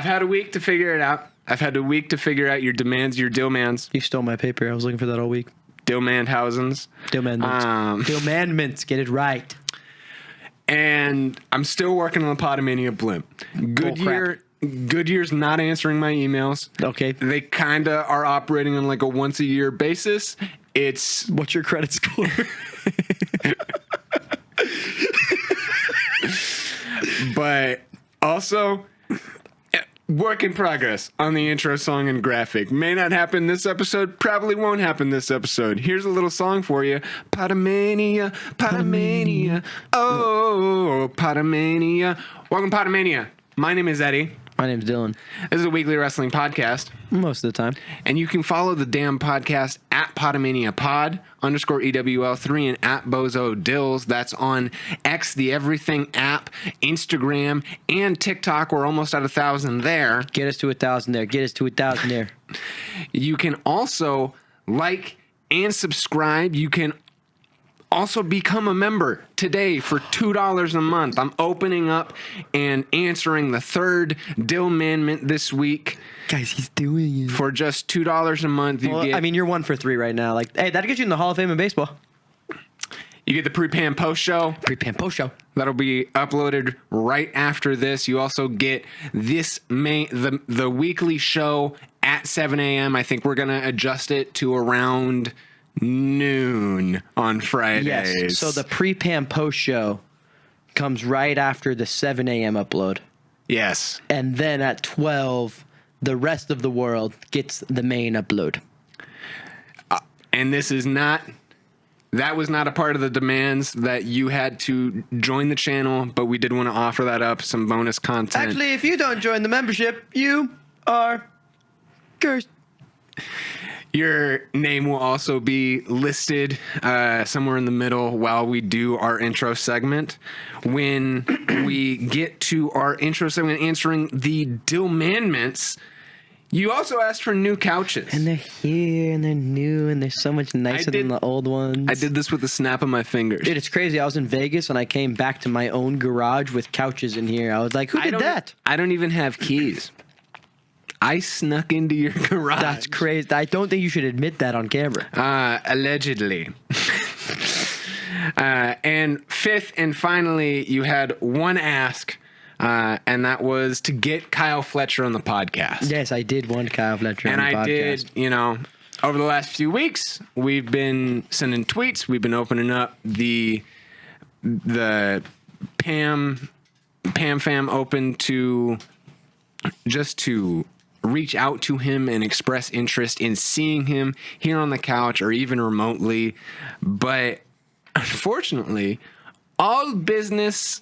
I've had a week to figure it out. I've had a week to figure out your demands, your dyl-mans. You stole my paper. I was looking for that all week. Dyl-mannhausens. Dyl-mmandments. Dyl-mmandments. Get it right. And I'm still working on the Pod-A-Mania blimp. Goodyear's not answering my emails. Okay. They kind of are operating on like a once-a-year basis. It's... What's your credit score? But also... work in progress on the intro song and graphic. May not happen this episode, probably won't happen this episode. Here's a little song for you. Pod-A-Mania, Pod-A-Mania, oh, Pod-A-Mania. Welcome, Pod-A-Mania. My name is Eddie. My name's Dylan. This is a weekly wrestling podcast. Most of the time. And you can follow the damn podcast at Pod-A-Mania Pod _EWL3 and at Bozo Dills. That's on X, the Everything app, Instagram, and TikTok. We're almost at 1,000 there. Get us to 1,000 there. Get us to 1,000 there. You can also like and subscribe. You can also become a member today for $2 a month. I'm opening up and answering the third dyl-mmandment this week. Guys, he's doing it. For just $2 a month, you're 1 for 3 right now. Like, hey, that'll get you in the Hall of Fame in baseball. You get the pre-pan post show. Pre-pan post show. That'll be uploaded right after this. You also get the weekly show at 7 a.m. I think we're gonna adjust it to around noon on Fridays. Yes. So the pre-pan post show comes right after the 7 a.m. upload. Yes. And then at 12, the rest of the world gets the main upload. And that was not a part of the demands that you had to join the channel, but we did want to offer that up, some bonus content. Actually, if you don't join the membership, you are cursed. Your name will also be listed somewhere in the middle while we do our intro segment. When we get to our intro segment answering the dyl-mmandments, you also asked for new couches. And they're here, and they're new, and they're so much nicer than the old ones. I did this with a snap of my fingers. Dude, it's crazy. I was in Vegas, and I came back to my own garage with couches in here. I was like, who did that? I don't even have keys. I snuck into your garage. That's crazy. I don't think you should admit that on camera. Allegedly. And fifth and finally, you had one ask, and that was to get Kyle Fletcher on the podcast. Yes, I did want Kyle Fletcher on the podcast. And I did, over the last few weeks, we've been sending tweets. We've been opening up the PAM-FAM Open to reach out to him and express interest in seeing him here on the couch or even remotely. But unfortunately, all business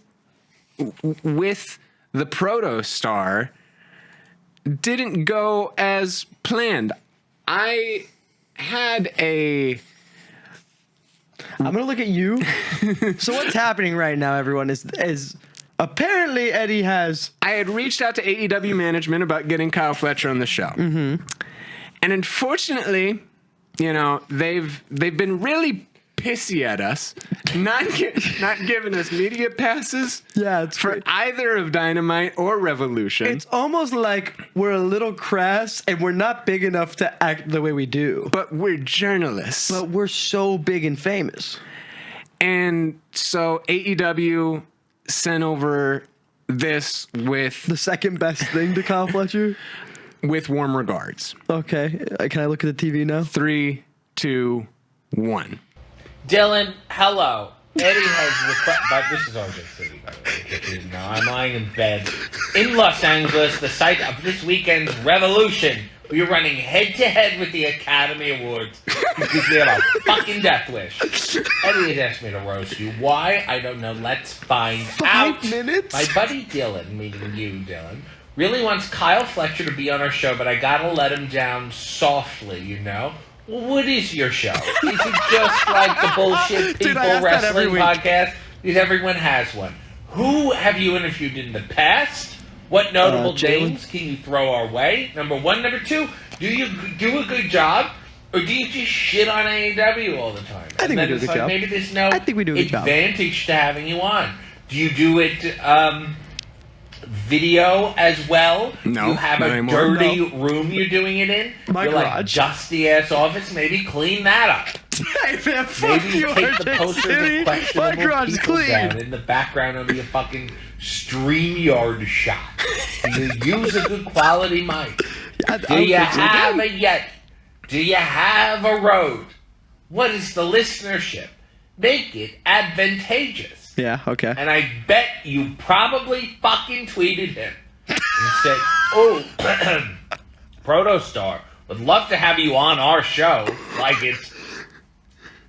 with the Proto Star didn't go as planned. I had I'm going to look at you. So what's happening right now, everyone, is apparently Eddie has... I had reached out to AEW management about getting Kyle Fletcher on the show. Mm-hmm. And unfortunately, they've been really pissy at us, not giving us media passes for either of Dynamite or Revolution. It's almost like we're a little crass and we're not big enough to act the way we do. But we're journalists. But we're so big and famous. And so AEW sent over this with... the second best thing to Kyle Fletcher? With warm regards. Okay. Can I look at the TV now? 3, 2, 1. Dylan, hello. Eddie has requested... But this is Oregon City, by the way. Now I'm lying in bed in Los Angeles, the site of this weekend's Revolution. We are running head-to-head with the Academy Awards because we have a fucking death wish. Eddie has asked me to roast you. Why? I don't know. Let's find out. 5 minutes? My buddy Dylan, meaning you, Dylan, really wants Kyle Fletcher to be on our show, but I gotta let him down softly, Well, what is your show? Is it just like the bullshit people wrestling podcast? Because everyone has one. Who have you interviewed in the past? What notable names can you throw our way? Number one. Number two, do you do a good job? Or do you just shit on AEW all the time? I think we do a good job. Maybe there's no advantage to having you on. Do you do it video as well? No, You have not a anymore. dirty room you're doing it in? My You're like garage. dusty ass office? Maybe clean that up. Hey man, fuck Maybe you, take the RJ posters City. of My questionable garage is people clean. down in the background of your fucking StreamYard shot. You use a good quality mic. Do you have a yet? Do you have a road? What is the listenership? Make it advantageous. Yeah, okay. And I bet you probably fucking tweeted him and said, "Oh, Protostar, would love to have you on our show." Like it's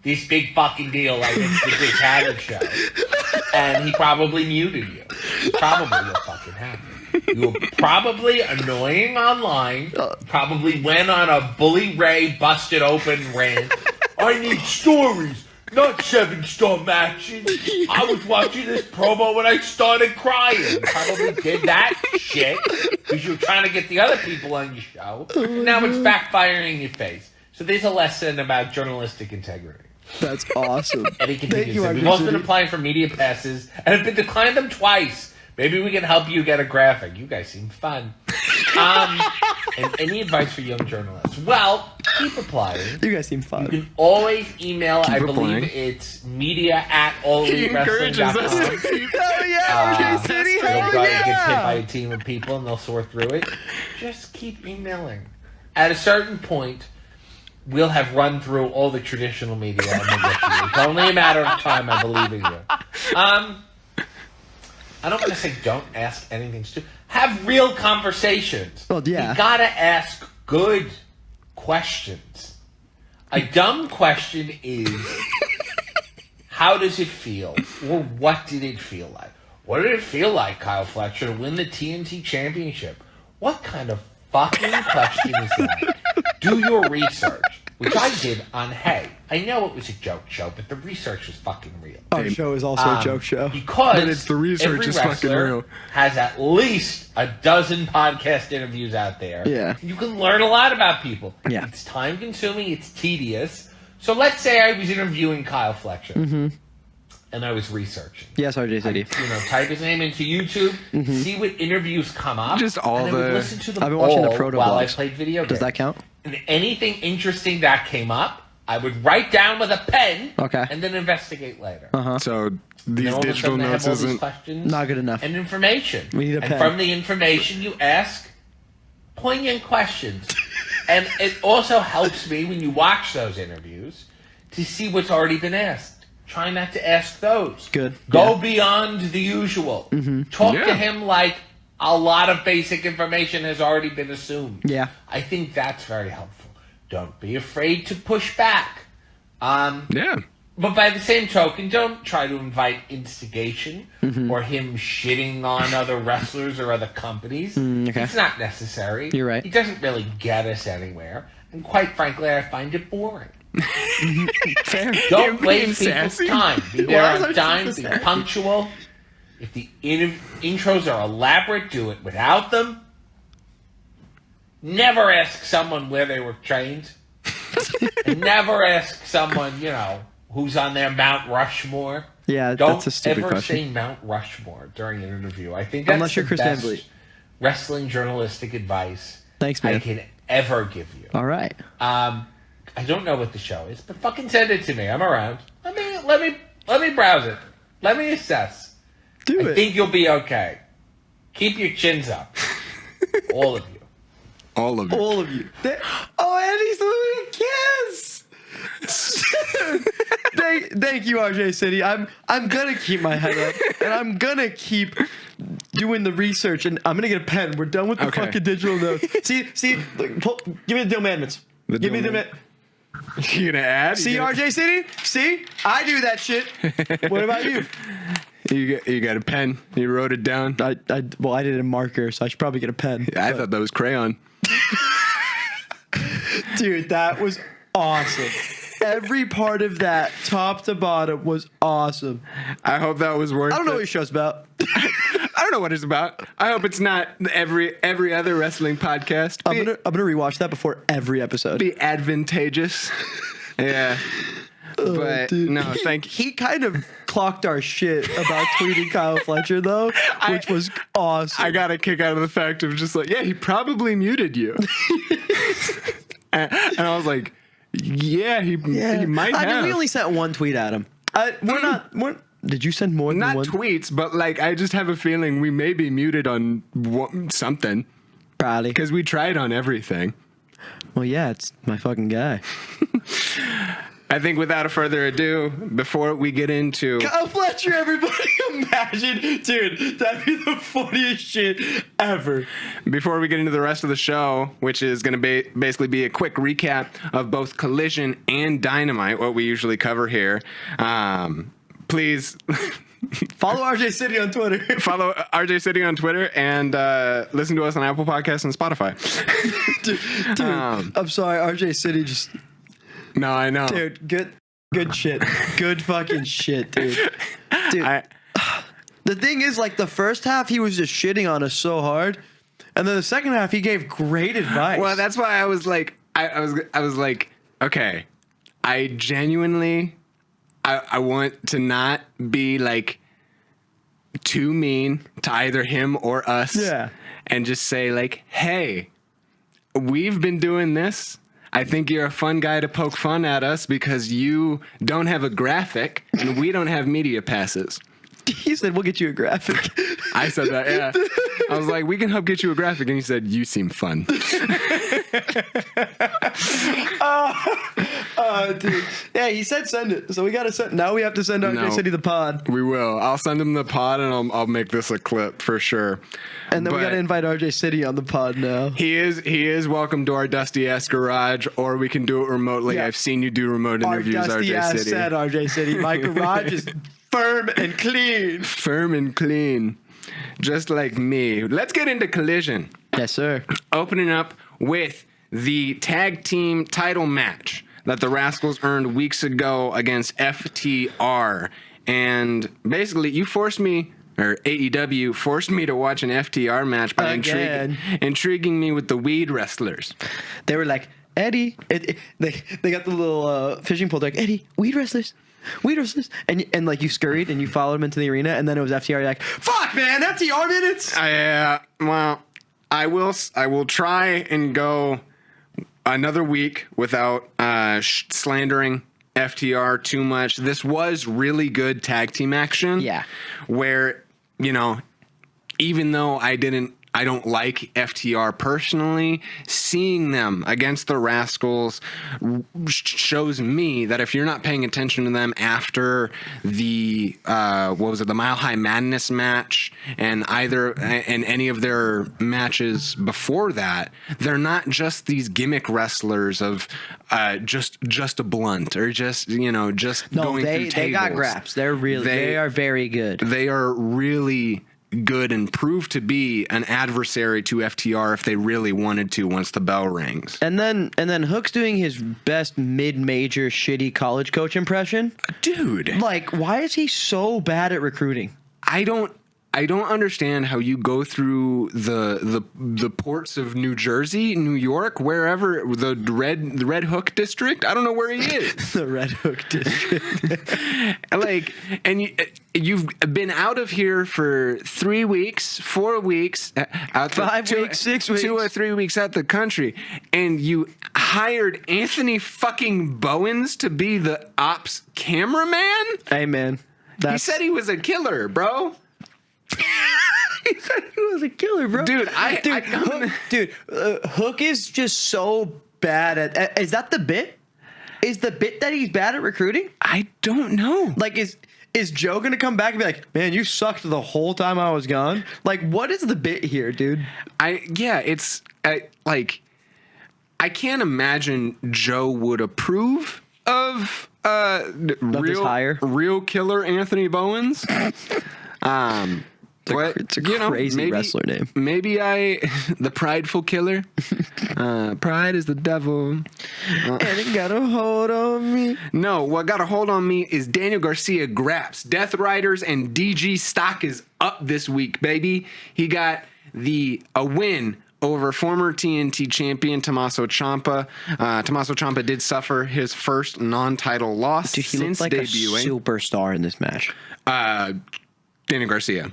this big fucking deal, like it's the Dick Haggard show. And he probably muted you. Probably what fucking happened. You were probably annoying online. Probably went on a Bully Ray busted open rant. I need stories, not 7-star matches. I was watching this promo when I started crying. Probably did that shit because you were trying to get the other people on your show. And now it's backfiring in your face. So there's a lesson about journalistic integrity. That's awesome. And he Thank continues. you, We've RJ also been City. applying for media passes and have been declined them twice. Maybe we can help you get a graphic. You guys seem fun. And any advice for young journalists? Well, keep applying. You guys seem You fun. can always email, I applying. believe it's media@allwrestling.com. He encourages us to Hell yeah, RJ City. You'll Hell probably get hit by yeah. a team of people and they'll sort through it. Just keep emailing. At a certain point, we'll have run through all the traditional media and we'll get to you. It's only a matter of time, I believe in you. I don't want to say don't ask anything stupid. Have real conversations. Well, yeah. You gotta ask good questions. A dumb question is, how does it feel? Or what did it feel like? What did it feel like, Kyle Fletcher, to win the TNT Championship? What kind of fucking question is that? Do your research, which I did on Hey. I know it was a joke show, but the research was fucking real. Our show is also a joke show. Because But it's the research every is fucking wrestler real. has at least a dozen podcast interviews out there. Yeah. You can learn a lot about people. Yeah. It's time consuming, it's tedious. So let's say I was interviewing Kyle Fletcher and I was researching. Yes, RJ City. Type his name into YouTube, see what interviews come up. Just all and then we the- listen to them I've been watching the all proto while I blogs. played video games. Does that count? And anything interesting that came up, I would write down with a pen Okay. and then investigate later. So And these then all of a digital sudden I have notes all these isn't. questions Not good enough. and information. We need a and pen. from the information you ask poignant questions. And it also helps me when you watch those interviews to see what's already been asked. Try not to ask those. Good. Go Yeah. beyond the usual. Talk Yeah. to him like a lot of basic information has already been assumed. Yeah. I think that's very helpful. Don't be afraid to push back. Yeah. But by the same token, don't try to invite instigation or him shitting on other wrestlers or other companies. okay. It's not necessary. You're right. He doesn't really get us anywhere. And quite frankly, I find it boring. Fair. Don't being waste people's sassy. time. Be there Why is on that time. so Be sassy? punctual. If the intros are elaborate, do it without them. Never ask someone where they were trained. And never ask someone, who's on their Mount Rushmore. Yeah, Don't that's a stupid ever question. say Mount Rushmore during an interview. I think that's Unless you're the Chris best Hemsley. wrestling journalistic advice Thanks, I man. can ever give you. All right. I don't know what the show is, but fucking send it to me. I'm around. Let me browse it. Let me assess. Do I it. think you'll be okay. Keep your chins up, all of you. All of it. All of you. Oh, Andy's doing a kiss. Thank you, RJ City. I'm gonna keep my head up, and I'm gonna keep doing the research, and I'm gonna get a pen. We're done with the Okay. fucking digital notes. See, look, give me the dyl-mmandments. Give me the dyl-mmandments. You gonna add? See, You gonna- RJ City. See, I do that shit. What about you? You got a pen. You wrote it down. I did it in marker, so I should probably get a pen. I thought that was crayon. Dude, that was awesome. Every part of that, top to bottom, was awesome. I hope that was worth. I don't know it. what your show's about. I don't know what it's about. I hope it's not every other wrestling podcast. I'm gonna rewatch that before every episode. Be advantageous. Yeah. But dude. no, thank you. He kind of clocked our shit about tweeting Kyle Fletcher though, which was awesome. I got a kick out of the fact of just like, yeah, he probably muted you. and I was like, yeah, he might have. I mean, we only sent one tweet at him. Did you send more than Not one? tweets, but like I just have a feeling we may be muted on something. Probably. Because we tried on everything. Well, yeah, it's my fucking guy. I think without a further ado, before we get into Kyle Fletcher, everybody, imagine, dude, that'd be the funniest shit ever. Before we get into the rest of the show, which is going to basically be a quick recap of both Collision and Dynamite, what we usually cover here, please follow RJ City on Twitter. Follow RJ City on Twitter and listen to us on Apple Podcasts and Spotify. Dude, I'm sorry, RJ City just... No, I know. Dude, good shit. Good fucking shit, dude. Dude, the thing is, like, the first half, he was just shitting on us so hard. And then the second half, he gave great advice. Well, that's why I was like, I was like, okay, I genuinely... I want to not be like too mean to either him or us. Yeah. And just say like, hey, we've been doing this. I think you're a fun guy to poke fun at us because you don't have a graphic and we don't have media passes. He said, we'll get you a graphic. I said that, yeah. I was like, we can help get you a graphic. And he said, you seem fun. Dude. Yeah, he said send it. So we got to send. Now we have to send RJ City the pod. We will. I'll send him the pod and I'll make this a clip for sure. And then we got to invite RJ City on the pod now. He is welcome to our dusty ass garage, or we can do it remotely. Yeah. I've seen you do remote interviews, our dusty RJ ass City. Said RJ City. My garage is firm and clean. Firm and clean. Just like me. Let's get into Collision. Yes, sir. Opening up with the tag team title match that the Rascalz earned weeks ago against FTR. And basically, you forced me, or AEW forced me to watch an FTR match by intriguing me with the weed wrestlers. They were like, Eddie, they got the little fishing pole. They're like, Eddie, weed wrestlers. And like you scurried and you followed him into the arena, and then it was FTR. You're like, fuck, man, FTR minutes. Well, I will try and go another week without slandering FTR too much. This was really good tag team action. Yeah, where even though I don't like FTR personally, seeing them against the Rascalz shows me that if you're not paying attention to them after the the Mile High Madness match and any of their matches before that, they're not just these gimmick wrestlers of just a blunt or just going through tables. They got graps. They are very good. They are really good and prove to be an adversary to FTR if they really wanted to once the bell rings. And then Hook's doing his best mid-major shitty college coach impression. Dude. Like, why is he so bad at recruiting? I don't understand how you go through the ports of New Jersey, New York, wherever, the Red Hook district. I don't know where he is. The Red Hook district. You've been out of here for 3 weeks, 4 weeks, 5 weeks, 6 weeks, 2 or 3 weeks out the country, and you hired Anthony fucking Bowens to be the ops cameraman. Hey man, he said he was a killer, bro. He said he was a killer, bro. Dude, Hook is just so bad at. Is that the bit? Is the bit that he's bad at recruiting? I don't know. Like, is Joe gonna come back and be like, man, you sucked the whole time I was gone? Like, what is the bit here, dude? I can't imagine Joe would approve of real killer Anthony Bowens. It's a crazy wrestler name. Maybe the prideful killer. Pride is the devil. And it got a hold on me. No, what got a hold on me is Daniel Garcia graps. Death Riders and DG stock is up this week, baby. He got a win over former TNT champion Tommaso Ciampa. Tommaso Ciampa did suffer his first non-title loss Dude, he since looked like debuting. a superstar in this match. Daniel Garcia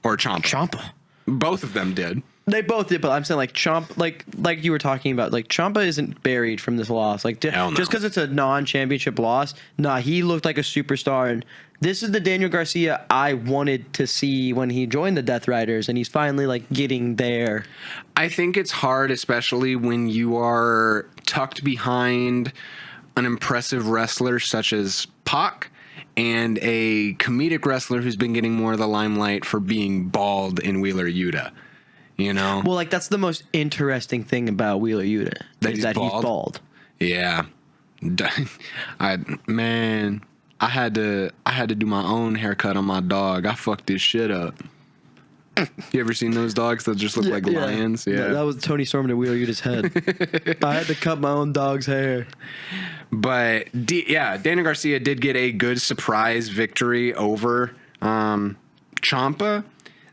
or Ciampa. Ciampa. Both of them did. They both did, but I'm saying like Ciampa, like you were talking about, like Ciampa isn't buried from this loss. Like Hell no. just because it's a non-championship loss, he looked like a superstar. And this is the Daniel Garcia I wanted to see when he joined the Death Riders, and he's finally like getting there. I think it's hard, especially when you are tucked behind an impressive wrestler such as Pac and a comedic wrestler who's been getting more of the limelight for being bald in Wheeler Yuta. You know? Well, like that's the most interesting thing about Wheeler Yuta That is he's that bald? he's bald. Yeah. I had to do my own haircut on my dog. I fucked this shit up. You ever seen those dogs that just look like lions? Yeah. That was Tony Storm to Wheeler Yuta's head. I had to cut my own dog's hair. But Daniel Garcia did get a good surprise victory over Ciampa.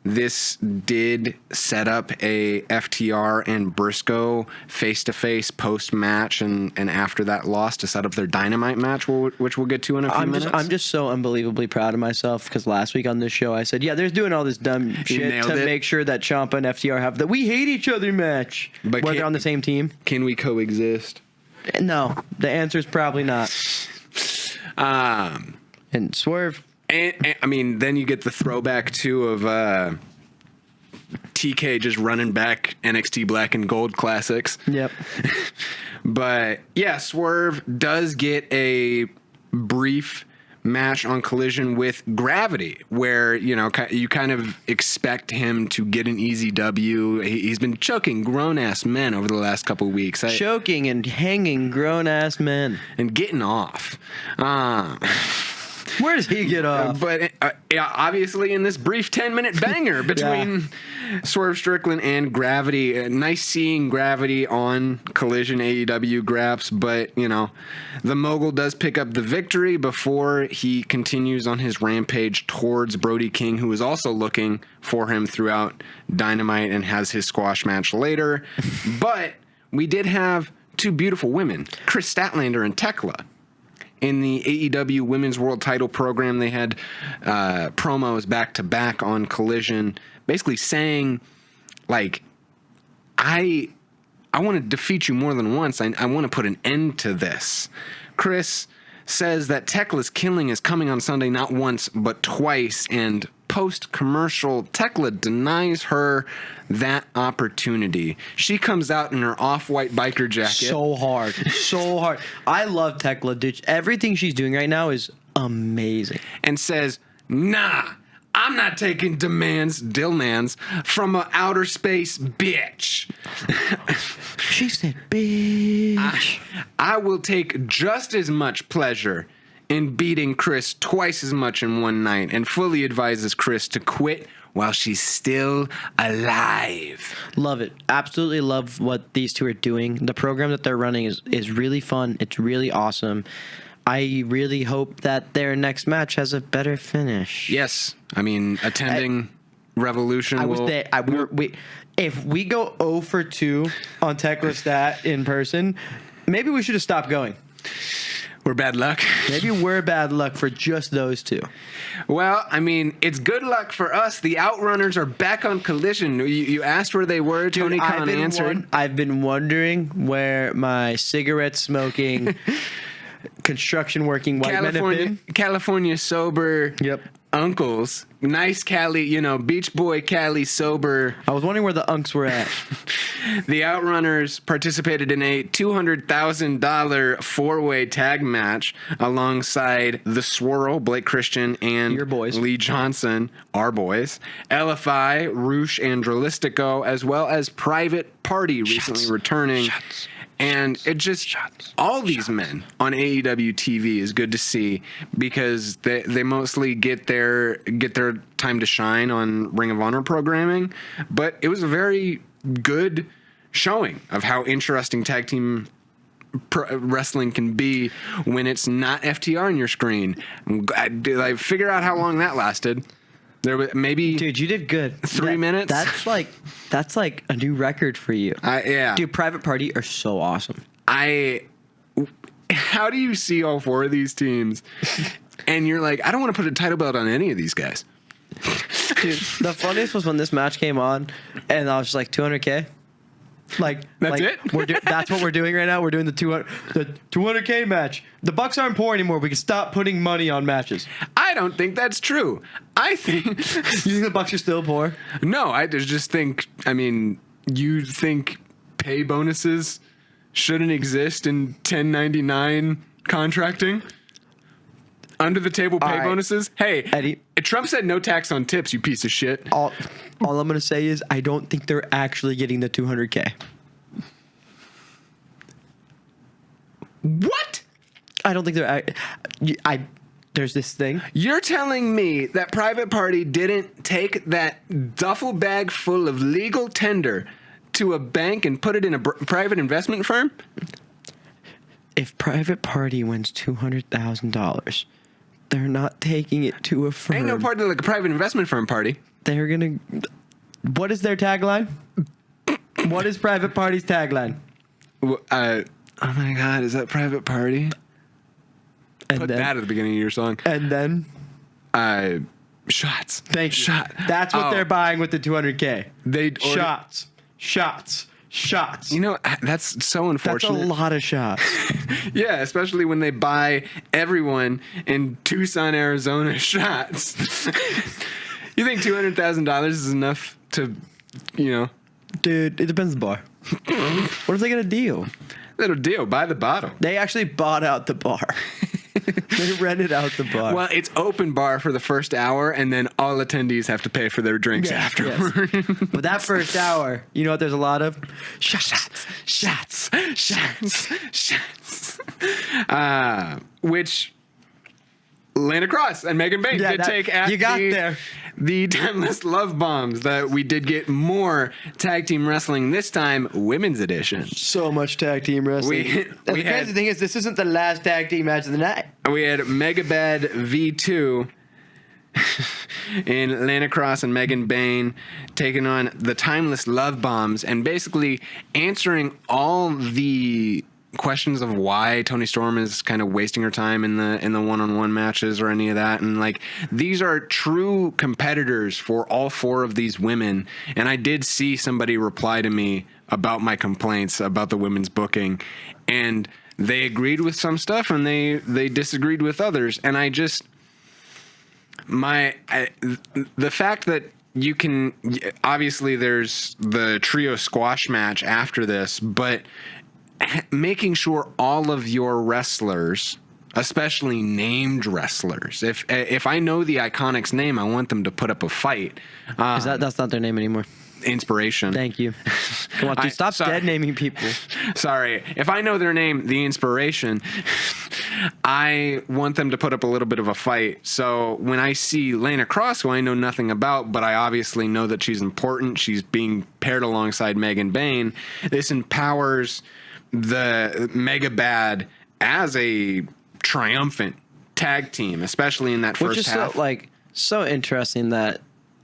This did set up a FTR and Briscoe face-to-face post-match and after that loss to set up their Dynamite match, which we'll get to in a few minutes. I'm just so unbelievably proud of myself because last week on this show I said, they're doing all this dumb shit to make sure that Ciampa and FTR have the we hate each other match But where they're on the same team. Can we coexist? No, the answer is probably not. And Swerve. And I mean, then you get the throwback too of TK just running back NXT Black and Gold classics. Yep. But yeah, Swerve does get a brief match on Collision with Gravity, where you kind of expect him to get an easy W. He's been choking grown ass men over the last couple of weeks, Choking and hanging grown ass men and getting off. Where does he get off? But obviously in this brief 10-minute banger between Swerve Strickland and Gravity, nice seeing Gravity on Collision AEW Graps, but the mogul does pick up the victory before he continues on his rampage towards Brody King, who is also looking for him throughout Dynamite and has his squash match later. But we did have two beautiful women, Chris Statlander and Thekla. In the AEW Women's World Title program, they had promos back-to-back on Collision, basically saying, like, I want to defeat you more than once. I want to put an end to this. Chris says that Tekla's killing is coming on Sunday not once, but twice, and post-commercial, Thekla denies her that opportunity. She comes out in her off-white biker jacket. So hard. I love Thekla, dude. Everything she's doing right now is amazing. And says, nah, I'm not taking dyl-mmandments from an outer space bitch. She said, bitch. I will take just as much pleasure in beating Chris twice as much in one night, and fully advises Chris to quit while she's still alive. Love it. Absolutely love what these two are doing. The program that they're running is really fun. It's really awesome. I really hope that their next match has a better finish. Yes. I mean, attending Revolution if we go 0 for 2 on Tekla Stat in person, maybe we should have stopped going. We're bad luck. Maybe we're bad luck for just those two. Well, I mean, it's good luck for us. The Outrunners are back on Collision. You asked where they were. Tony Khan answered. I've been wondering where my cigarette-smoking, construction-working white men have been. California sober uncles. Nice Cali, Beach Boy Cali sober. I was wondering where the unks were at. The Outrunners participated in a $200,000 four-way tag match alongside The Swirl, Blake Christian, and Your boys. Lee Johnson, our boys, LFI, Roosh, and Drolistico, as well as Private Party recently returning. And it just, all these men on AEW TV is good to see because they mostly get their time to shine on Ring of Honor programming. But it was a very good showing of how interesting tag team wrestling can be when it's not FTR on your screen. I figure out how long that lasted. There was maybe Dude, you did good. 3 minutes. That's like a new record for you. Yeah. Dude, Private Party are so awesome. How do you see all 4 of these teams and you're like, I don't want to put a title belt on any of these guys? Dude, the funniest was when this match came on, and I was just like, 200K? That's it? That's what we're doing right now. We're doing the 200K match. The Bucks aren't poor anymore. We can stop putting money on matches. I don't think that's true. I think You think the Bucks are still poor? no. I just think. I mean, you think pay bonuses shouldn't exist in 1099 contracting? Under the table pay All right. bonuses? Hey, Eddie. Trump said no tax on tips, you piece of shit. All I'm gonna say is I don't think they're actually getting the 200K. What? I don't think they're. There's this thing. You're telling me that Private Party didn't take that duffel bag full of legal tender to a bank and put it in a private investment firm? If Private Party wins $200,000, they're not taking it to a firm. Ain't no party like a private investment firm party. They're gonna. What is their tagline? What is Private Party's tagline? Oh my God, is that Private Party? And Put then, that at the beginning of your song. And then. Shots. Thank you. Shot. That's what Oh. they're buying with the 200K. They Shots. You know, that's so That's unfortunate. a lot of shots. Yeah, especially when they buy everyone in Tucson, Arizona shots. You think $200,000 is enough to, Dude, it depends on the bar. What if they get a deal? little deal, buy the bottle. They actually bought out the bar. They rented out the bar. Well, it's open bar for the first hour, and then all attendees have to pay for their drinks afterward. Yes. But that first hour, you know what there's a lot of? Shots. Which Lana Cross and Megan Bain did take at you got there. The timeless love bombs that we did get more tag team wrestling, this time women's edition. So much tag team wrestling. The crazy thing is, this isn't the last tag team match of the night. We had Megabad V2 in Lana Cross and Megan Bain taking on the timeless love bombs and basically answering all the questions of why Toni Storm is kind of wasting her time in the one-on-one matches or any of that. And like, these are true competitors for all 4 of these women. And I did see somebody reply to me about my complaints about the women's booking, and they agreed with some stuff and they disagreed with others. And I just, the fact that you can, obviously there's the trio squash match after this, but making sure all of your wrestlers, especially named wrestlers, if I know the Iconics name, I want them to put up a fight. That's not their name anymore. Inspiration. Thank you. Come on, dude, stop dead naming people. Sorry. If I know their name, the Inspiration, I want them to put up a little bit of a fight. So when I see Lana Cross, who I know nothing about, but I obviously know that she's important, she's being paired alongside Megan Bain, this empowers the Megabad as a triumphant tag team, especially in that first half. Which is so interesting that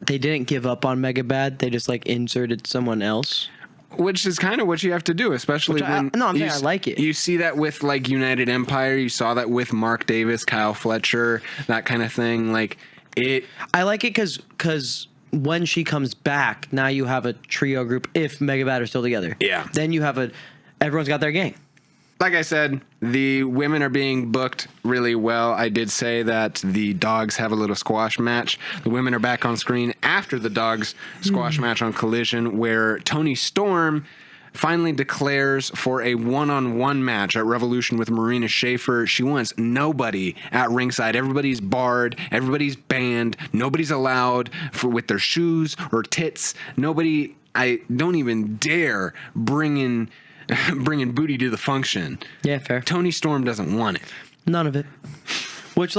they didn't give up on Megabad. They just inserted someone else. Which is kind of what you have to do, especially when I'm saying I like it. You see that with United Empire. You saw that with Mark Davis, Kyle Fletcher, that kind of thing. I like it because when she comes back, now you have a trio group. If Megabad are still together, yeah, then you have everyone's got their gang. Like I said, the women are being booked really well. I did say that the dogs have a little squash match. The women are back on screen after the dogs squash match on Collision, where Toni Storm finally declares for a one-on-one match at Revolution with Marina Shafir. She wants nobody at ringside. Everybody's barred. Everybody's banned. Nobody's allowed with their shoes or tits. Nobody. I don't even dare bringing booty to the function. Yeah, fair. Toni Storm doesn't want it. None of it. Which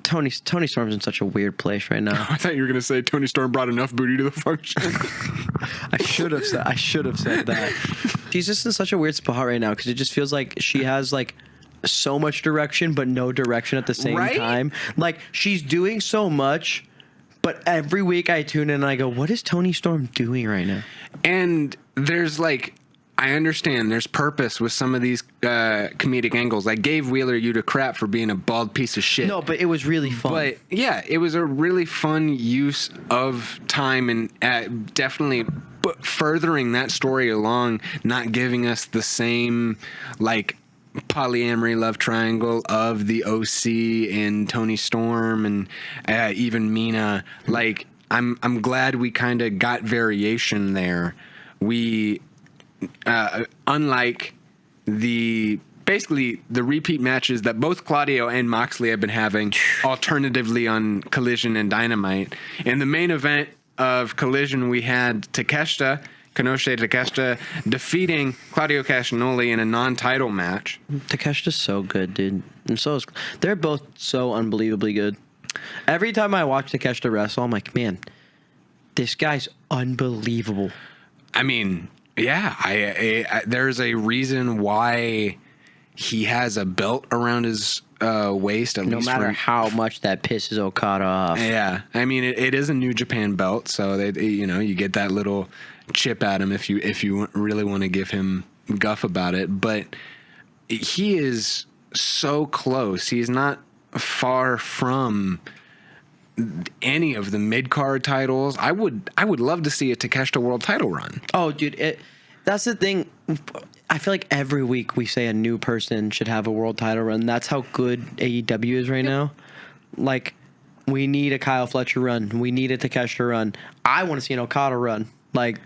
Toni Storm's in such a weird place right now. I thought you were gonna say Toni Storm brought enough booty to the function. I should have said that. She's just in such a weird spot right now because it just feels like she has so much direction but no direction at the same time. She's doing so much, But every week I tune in and I go, what is Toni Storm doing right now? And there's like, I understand there's purpose with some of these comedic angles. I gave Wheeler Yuta crap for being a bald piece of shit. No, but it was really fun. But yeah, it was a really fun use of time and definitely furthering that story along, not giving us the same like polyamory love triangle of the OC and Toni Storm and even Mina. Like I'm glad we kind of got variation there. We unlike basically the repeat matches that both Claudio and Moxley have been having alternatively on Collision and Dynamite. In the main event of Collision, we had Takeshita defeating Claudio Castagnoli in a non-title match. Takeshita's so good, dude. And so is, they're both so unbelievably good. Every time I watch Takeshita wrestle, I'm like, man, this guy's unbelievable. I mean, yeah, I there's a reason why he has a belt around his waist. At no least matter how much that pisses Okada off. Yeah, I mean, it is a New Japan belt, so you get that little chip at him if you really want to give him guff about it. But he is so close. He's not far from any of the mid-card titles. I would love to see a Takeshita world title run. Oh, dude, that's the thing. I feel like every week we say a new person should have a world title run. That's how good AEW is right now. Like, we need a Kyle Fletcher run. We need a Takeshita run. I want to see an Okada run. Like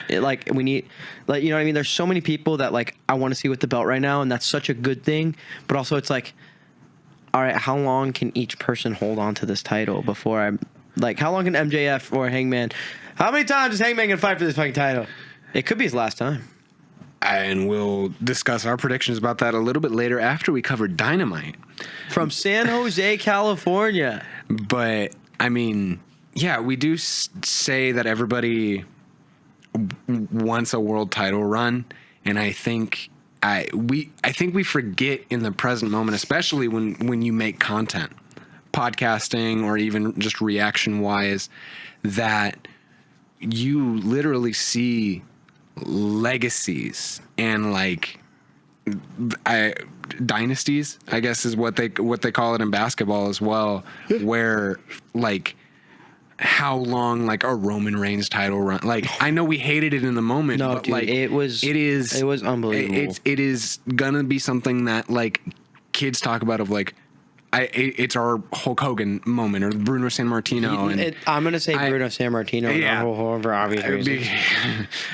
we need, like, you know what I mean? There's so many people that, like, I want to see with the belt right now, and that's such a good thing. But also it's like, all right, how long can each person hold on to this title before I'm, like, how long can MJF or Hangman, how many times is Hangman going to fight for this fucking title? It could be his last time. And we'll discuss our predictions about that a little bit later after we cover Dynamite. From San Jose, California. But, I mean, yeah, we do say that everybody wants a world title run, and I think we forget in the present moment, especially when you make content, podcasting or even just reaction-wise, that you literally see legacies and like dynasties, I guess is what they call it in basketball as well, where like how long like a Roman Reigns title run, like I know we hated it in the moment, no, but dude, like it was unbelievable. It is gonna be something that like kids talk about of like it's our Hulk Hogan moment or Bruno Sammartino. I'm going to say Bruno Sammartino. Yeah. For obvious reasons.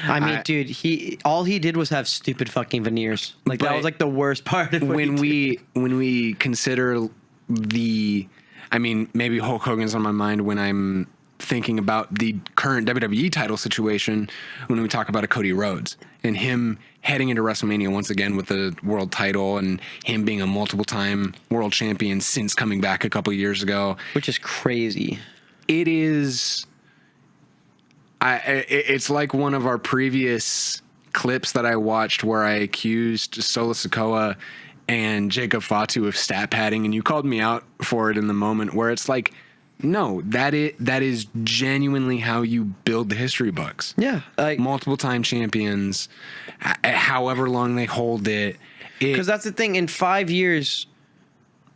I mean, dude, all he did was have stupid fucking veneers. Like, that was like the worst part of when we consider I mean, maybe Hulk Hogan's on my mind when I'm thinking about the current WWE title situation when we talk about a Cody Rhodes and him heading into WrestleMania once again with the world title and him being a multiple-time world champion since coming back a couple years ago. Which is crazy. It is... it's like one of our previous clips that I watched where I accused Solo Sikoa and Jacob Fatu of stat padding, and you called me out for it in the moment, where it's like, no, that is genuinely how you build the history books. Yeah. Multiple time champions, however long they hold it. Because that's the thing. In 5 years,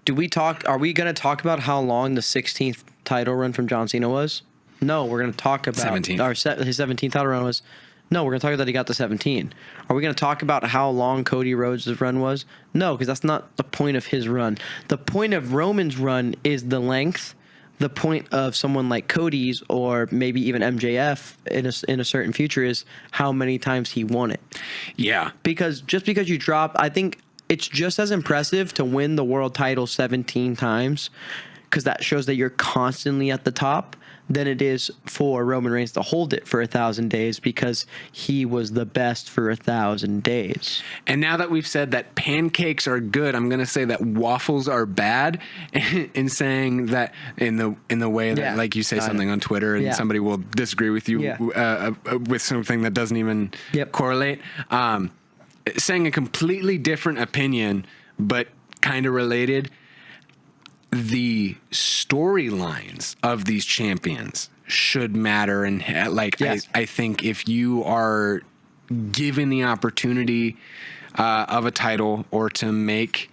are we going to talk about how long the 16th title run from John Cena was? No, we're going to talk about 17th. His 17th title run was. No, we're going to talk about that he got the 17. Are we going to talk about how long Cody Rhodes' run was? No, because that's not the point of his run. The point of Roman's run is the length. The point of someone like Cody's or maybe even MJF in a certain future is how many times he won it. Yeah. Because just because you drop, I think it's just as impressive to win the world title 17 times, because that shows that you're constantly at the top, than it is for Roman Reigns to hold it for 1,000 days because he was the best for 1,000 days. And now that we've said that pancakes are good, I'm going to say that waffles are bad, in saying that in the way that like you say something on Twitter and somebody will disagree with you with something that doesn't even correlate. Saying a completely different opinion but kind of related. the storylines of these champions should matter. And like, Yes. I think if you are given the opportunity of a title or to make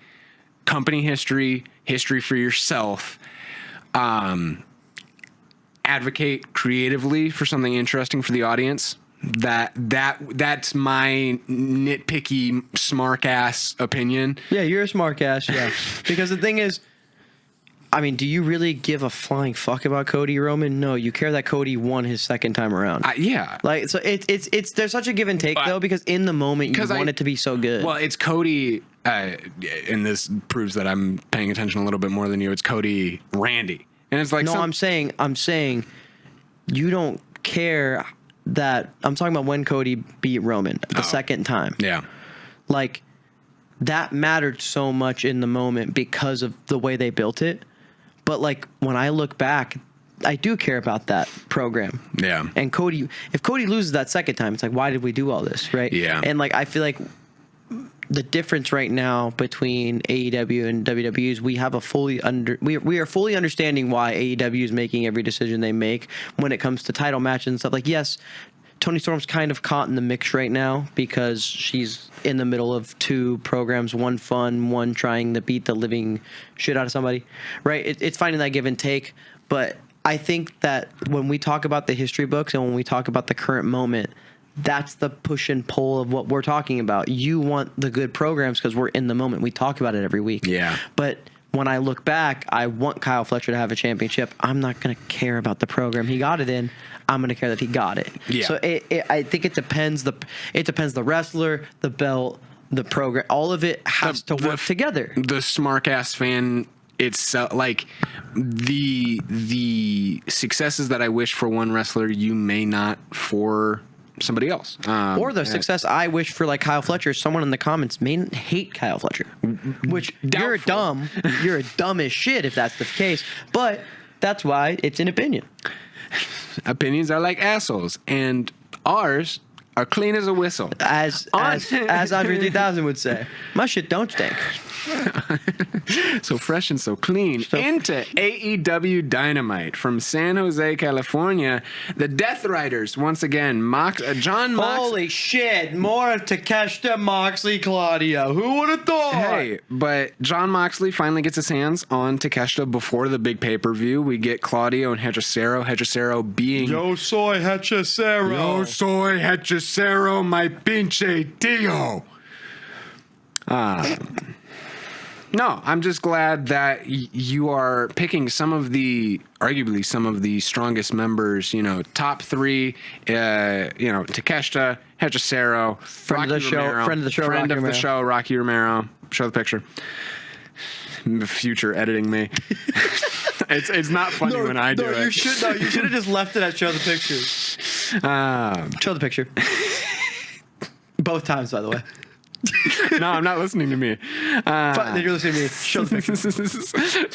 company history for yourself, advocate creatively for something interesting for the audience. That's my nitpicky smart ass opinion. Yeah, you're a smart ass, yeah. Because the thing is, I mean, do you really give a flying fuck about Cody Roman? No, you care that Cody won his second time around. Yeah. Like, so it's there's such a give and take though, because in the moment you want it to be so good. Well, it's Cody, and this proves that I'm paying attention a little bit more than you. It's Cody Randy, and it's like no, I'm saying you don't care that I'm talking about when Cody beat Roman the second time. Yeah. Like, that mattered so much in the moment because of the way they built it. But like, when I look back, I do care about that program. Yeah. And if Cody loses that second time, it's like, why did we do all this, right? Yeah. And like, I feel like the difference right now between AEW and WWE is we are fully understanding why AEW is making every decision they make when it comes to title matches and stuff. Like, yes, Toni Storm's kind of caught in the mix right now because she's in the middle of two programs, one fun, one trying to beat the living shit out of somebody, right? It's finding that give and take. But I think that when we talk about the history books and when we talk about the current moment, that's the push and pull of what we're talking about. You want the good programs because we're in the moment. We talk about it every week. Yeah. But when I look back, I want Kyle Fletcher to have a championship. I'm not going to care about the program he got it in. I'm going to care that he got it. Yeah. So I think it depends. It depends the wrestler, the belt, the program. All of it has to work together. The smart ass fan. It's like the successes that I wish for one wrestler, you may not for somebody else. Or the success I wish for like Kyle Fletcher. Someone in the comments may hate Kyle Fletcher, which you're dumb. You're dumb as shit if that's the case. But that's why it's an opinion. Opinions are like assholes, and ours are clean as a whistle. As Andre 3000 would say, my shit don't stink. So fresh and so clean. Into AEW Dynamite from San Jose, California. The Death Riders, once again, John Moxley. Holy shit, more Takeshita, Moxley, Claudio. Who would have thought? Hey, but John Moxley finally gets his hands on Takeshita before the big pay-per-view. We get Claudio and Hechicero. Hechicero being... Yo soy Hechicero. Yo soy Hechicero, my pinche tío. No, I'm just glad that you are picking arguably some of the strongest members, top three, Takeshita, Hechicero, friend of the show, Rocky Romero. Show the picture. Future editing me. It's not funny when I do it. You should have just left it at show the picture. Show the picture. Both times, by the way. No, I'm not listening to me. You're listening to me. Show the picture.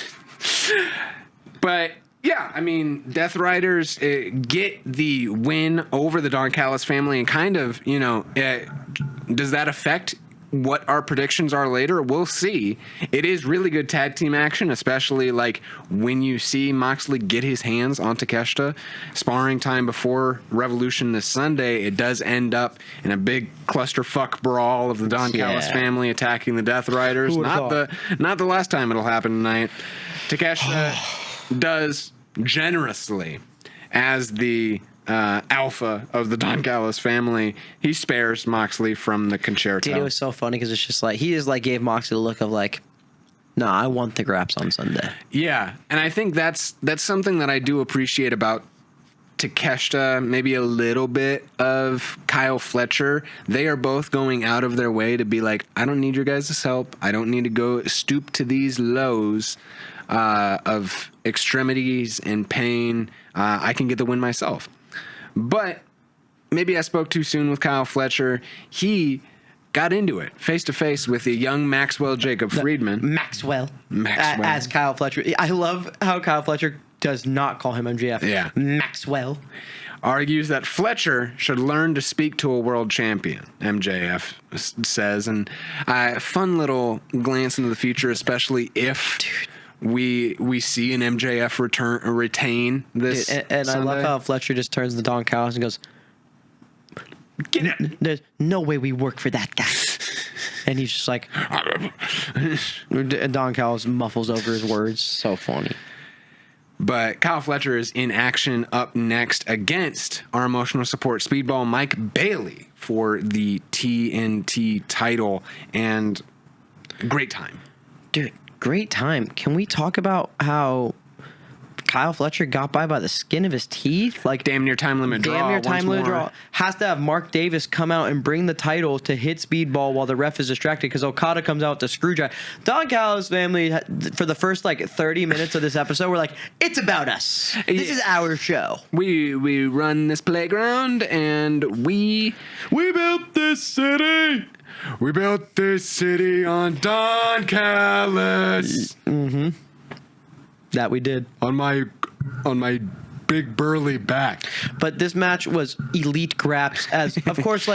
But yeah, I mean, Death Riders get the win over the Don Callis family, and kind of, does that affect what our predictions are later? We'll see. It is really good tag team action, especially like when you see Moxley get his hands on Takeshita. Sparring time before Revolution this Sunday, it does end up in a big clusterfuck brawl of the Don Callis family attacking the Death Riders. Not the last time it'll happen tonight. Takeshita does generously, as the alpha of the Don Callis family, he spares Moxley from the concerto. Dude, it was so funny because it's just like he just like gave Moxley the look of like, no, I want the graps on Sunday. Yeah, and I think that's something that I do appreciate about Takeshita, maybe a little bit of Kyle Fletcher. They are both going out of their way to be like, I don't need your guys' help. I don't need to go stoop to these lows of extremities and pain. I can get the win myself. But maybe I spoke too soon with Kyle Fletcher. He got into it face-to-face with the young Maxwell Jacob Friedman. Maxwell. As Kyle Fletcher. I love how Kyle Fletcher does not call him MJF. Yeah. Maxwell. Argues that Fletcher should learn to speak to a world champion, MJF says. And fun little glance into the future, especially if we see an MJF retain this. Dude, and I love how Fletcher just turns to Don Callis and goes, Get out. There's no way we work for that guy. And he's just like, and Don Callis muffles over his words. So funny. But Kyle Fletcher is in action up next against our emotional support speedball Mike Bailey for the TNT title, and great time. Dude, great time. Can we talk about how Kyle Fletcher got by the skin of his teeth? Like, damn near time limit draw. Damn near time limit more. draw. Has to have Mark Davis come out and bring the title to hit speedball while the ref is distracted because Okada comes out to screw dry. Don Callis' family, for the first 30 minutes of this episode, were like, it's about us. This is our show. We run this playground and we built this city. We built this city on Don Callis. Mm-hmm. That we did. On my big burly back. But this match was elite graps. As of course,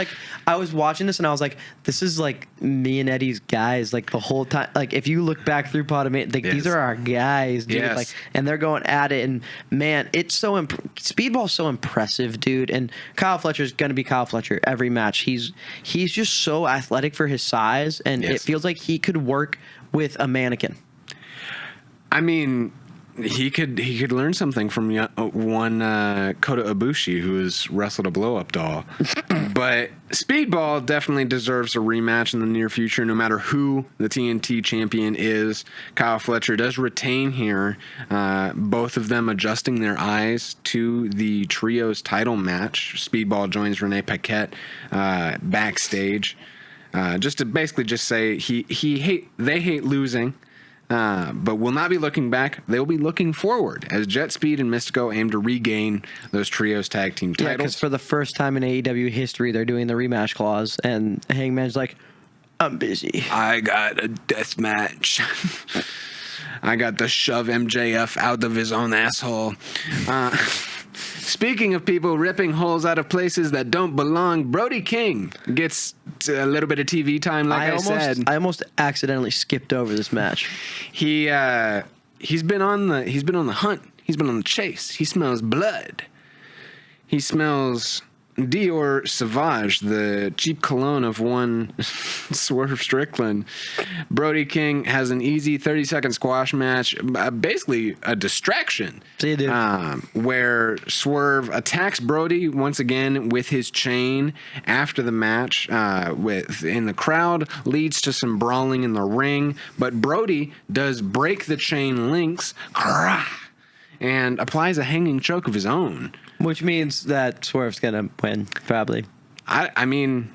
I was watching this and I was like, this is like me and Eddie's guys. Like the whole time, like if you look back through Pod-A-Mania, like these are our guys, dude. Yes. Like, and they're going at it. And man, it's so speedball's so impressive, dude. And Kyle Fletcher's gonna be Kyle Fletcher every match. He's just so athletic for his size, and it feels like he could work with a mannequin. I mean, he could learn something from one Kota Ibushi who has wrestled a blow-up doll. But Speedball definitely deserves a rematch in the near future, no matter who the TNT champion is. Kyle Fletcher does retain here, both of them adjusting their eyes to the trios title match. Speedball joins Renee Paquette backstage, just to basically just say they hate losing. But will not be looking back. They will be looking forward as Jetspeed and Mystico aim to regain those trios tag team titles. Yeah, because for the first time in AEW history, they're doing the rematch clause, and Hangman's like, I'm busy. I got a death match. I got to shove MJF out of his own asshole. Speaking of people ripping holes out of places that don't belong, Brody King gets a little bit of TV time, I almost accidentally skipped over this match. He's been on the hunt. He's been on the chase. He smells blood. He smells Dior Sauvage, the cheap cologne of one Swerve Strickland. Brody King has an easy 30-second squash match, basically a distraction. See you, dude. Where Swerve attacks Brody once again with his chain after the match. In the crowd, leads to some brawling in the ring, but Brody does break the chain links and applies a hanging choke of his own. Which means that Swerve's going to win, probably. I mean,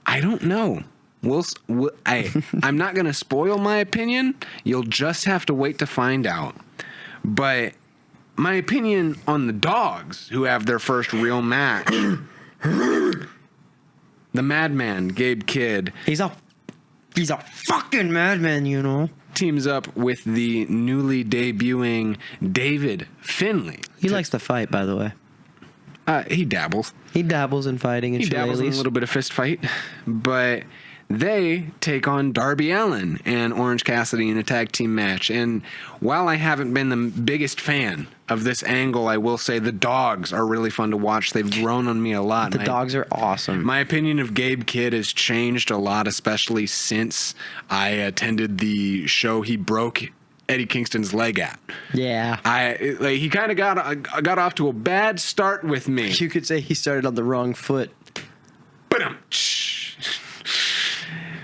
I don't know. I'm not going to spoil my opinion. You'll just have to wait to find out. But my opinion on the dogs who have their first real match. The madman, Gabe Kidd. He's a fucking madman, you know. Teams up with the newly debuting David Finlay. He likes to fight, by the way. He dabbles. He dabbles in fighting and He dabbles in a little bit of fist fight. But they take on Darby Allin and Orange Cassidy in a tag team match. And while I haven't been the biggest fan of this angle, I will say the dogs are really fun to watch. They've grown on me a lot. The dogs are awesome. My opinion of Gabe Kidd has changed a lot, especially since I attended the show he broke Eddie Kingston's leg at. Yeah. He kind of got off to a bad start with me. You could say he started on the wrong foot.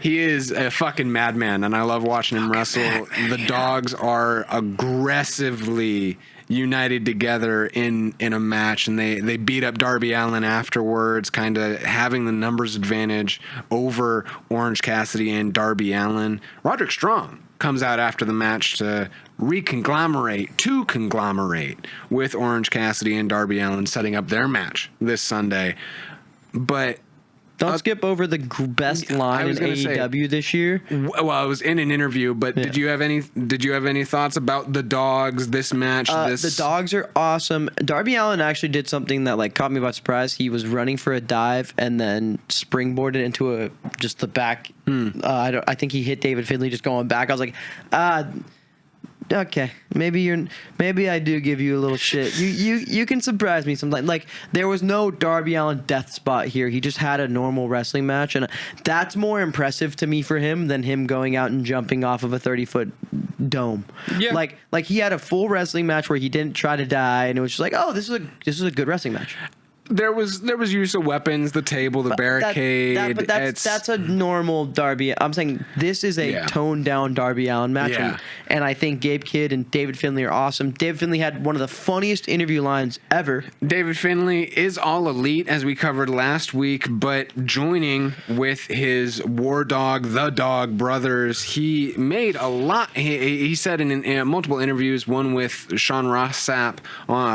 He is a fucking madman, and I love watching him wrestle. Madman, the dogs are aggressively united together in a match, and they beat up Darby Allin afterwards, kind of having the numbers advantage over Orange Cassidy and Darby Allin. Roderick Strong comes out after the match to conglomerate with Orange Cassidy and Darby Allin, setting up their match this Sunday. But don't skip over the best line in AEW this year. Well, I was in an interview, but did you have any thoughts about the dogs, this match? The dogs are awesome. Darby Allin actually did something that caught me by surprise. He was running for a dive and then springboarded into just the back. I think he hit David Finlay just going back. I was like, Okay, maybe I do give you a little shit. You can surprise me sometimes. Like, there was no Darby Allin death spot here. He just had a normal wrestling match, and that's more impressive to me for him than him going out and jumping off of a 30-foot dome. Yeah. Like he had a full wrestling match where he didn't try to die, and it was just like, oh, this is a good wrestling match. There was use of weapons, the table, the barricade. That's a normal Darby. I'm saying this is a toned down Darby Allin match, and I think Gabe Kidd and David Finlay are awesome. David Finlay had one of the funniest interview lines ever. David Finlay is all elite, as we covered last week, but joining with his War Dog, the Dog brothers, he made a lot. He said in multiple interviews, one with Sean Rossap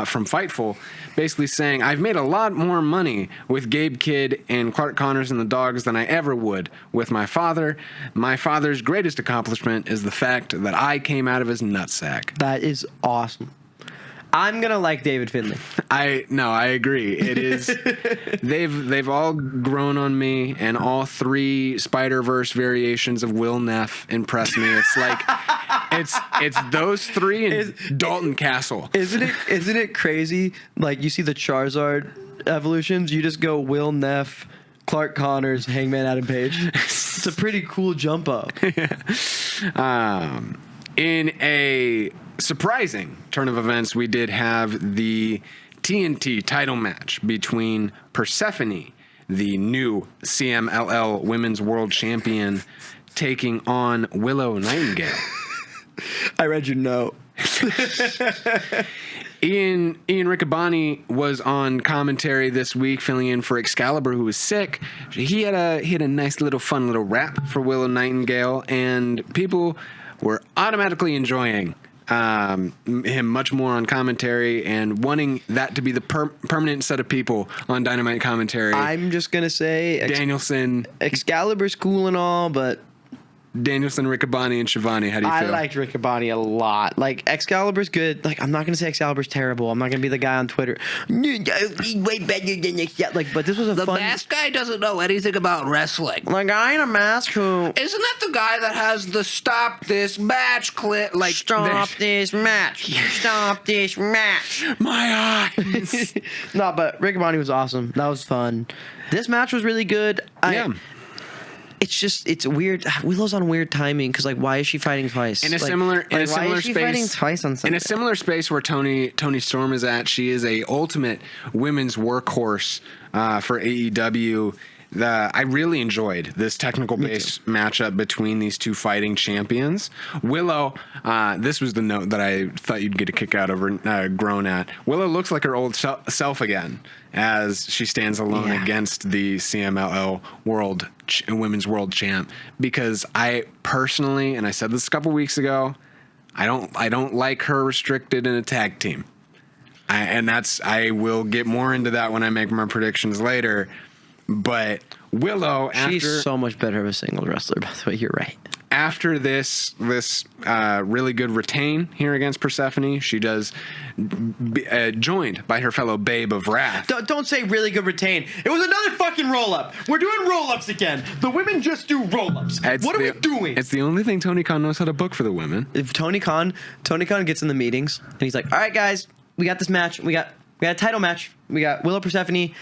from Fightful, basically saying, I've made a lot more money with Gabe Kidd and Clark Connors and the Dogs than I ever would with my father. My father's greatest accomplishment is the fact that I came out of his nutsack. That is awesome. I'm gonna like David Finlay. I agree. It is. they've all grown on me, and all three Spider-Verse variations of Will Neff impress me. It's like it's those three and Dalton Castle. Isn't it crazy? Like, you see the Charizard evolutions, you just go Will Neff, Clark Connors, Hangman Adam Page. It's a pretty cool jump up. In a surprising turn of events, we did have the TNT title match between Persephone, the new CMLL Women's World Champion, taking on Willow Nightingale. I read your note. Ian Riccaboni was on commentary this week, filling in for Excalibur, who was sick. He had a nice little fun little rap for Willow Nightingale, and people were automatically enjoying him much more on commentary and wanting that to be the permanent set of people on Dynamite commentary. I'm just gonna say Danielson, Excalibur's cool and all, but Danielson, Riccaboni, and Shivani. How do you feel? I liked Riccaboni a lot. Like, Excalibur's good. Like, I'm not gonna say Excalibur's terrible. I'm not gonna be the guy on Twitter. He's way better than Excalibur. Like, but this was the mask guy doesn't know anything about wrestling. The guy in a mask who isn't that the guy that has the stop this match clip? Like, stop this match. Stop this match. My eyes. No, but Riccaboni was awesome. That was fun. This match was really good. It's weird. Willow's on weird timing because, like, why is she fighting twice? In a similar space, fighting twice on Sunday? In a similar space where Toni Storm is at, she is a ultimate women's workhorse for AEW. I really enjoyed this technical based matchup between these two fighting champions. Willow, this was the note that I thought you'd get a kick out of or groan at. Willow looks like her old self again as she stands alone against the CMLL Women's World Champ. Because I personally, and I said this a couple weeks ago, I don't like her restricted in a tag team. I will get more into that when I make my predictions later. But Willow, she's so much better of a single wrestler, by the way. You're right. After this really good retain here against Persephone, she does joined by her fellow Babe of Wrath. Don't say really good retain. It was another fucking roll-up. We're doing roll-ups again. The women just do roll-ups. What are we doing? It's the only thing Tony Khan knows how to book for the women. If Tony Khan gets in the meetings and he's like, all right, guys, we got this match. We got a title match. We got Willow Persephone.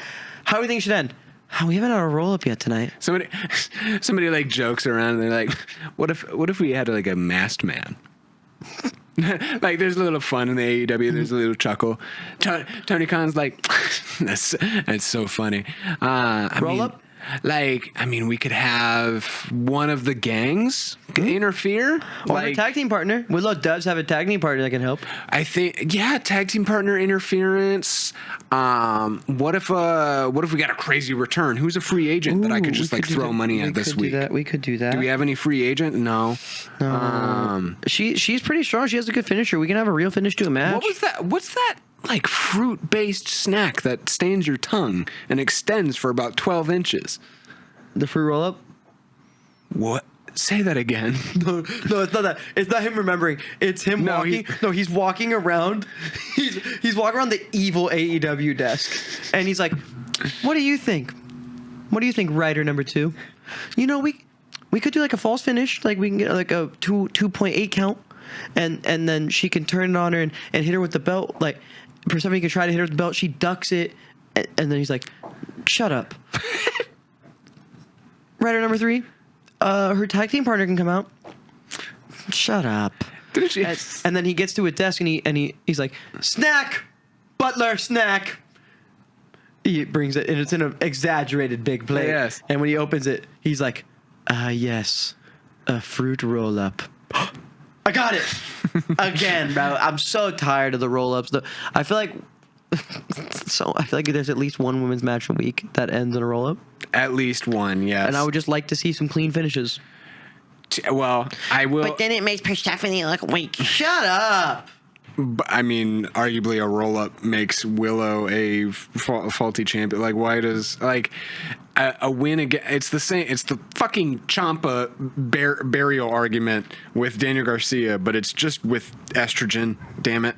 How do we think it should end? We haven't had a roll up yet tonight. Somebody like jokes around and they're like, "What if we had like a masked man?" Like, there's a little fun in the AEW. There's a little chuckle. Tony Khan's like, "That's so funny." Roll up. Like, I mean, we could have one of the gangs interfere. Or a tag team partner. Willow does have a tag team partner that can help. I think, tag team partner interference. What if we got a crazy return? Who's a free agent that I could just throw money at this week? We could do that. Do we have any free agent? No. She's pretty strong. She has a good finisher. We can have a real finish to a match. What was that? What's that? Like fruit-based snack that stains your tongue and extends for about 12 inches. The fruit roll-up? What? Say that again. No, it's not that. It's not him remembering. It's him walking. He's walking around. He's walking around the evil AEW desk, and he's like, "What do you think? What do you think, writer number 2? You know, we could do like a false finish. Like, we can get like a 2.8 count." and then she can turn it on her and hit her with the belt. Like, Persephone can try to hit her with the belt. She ducks it, and then he's like, shut up. Writer number 3, her tag team partner can come out. Shut up. Did she? And then he gets to a desk and he's like, snack, butler, snack. He brings it, and it's in an exaggerated big plate. Yes. And when he opens it, he's like, yes, a fruit roll-up. I got it. Again, bro. I'm so tired of the roll-ups. I feel like there's at least one women's match a week that ends in a roll-up. At least one, yes. And I would just like to see some clean finishes. Well, I will. But then it makes Persephone look weak. Shut up. I mean, arguably a roll-up makes Willow a faulty champion. Like, why does a win again? It's the same. It's the fucking Ciampa burial argument with Daniel Garcia, but it's just with estrogen. Damn it.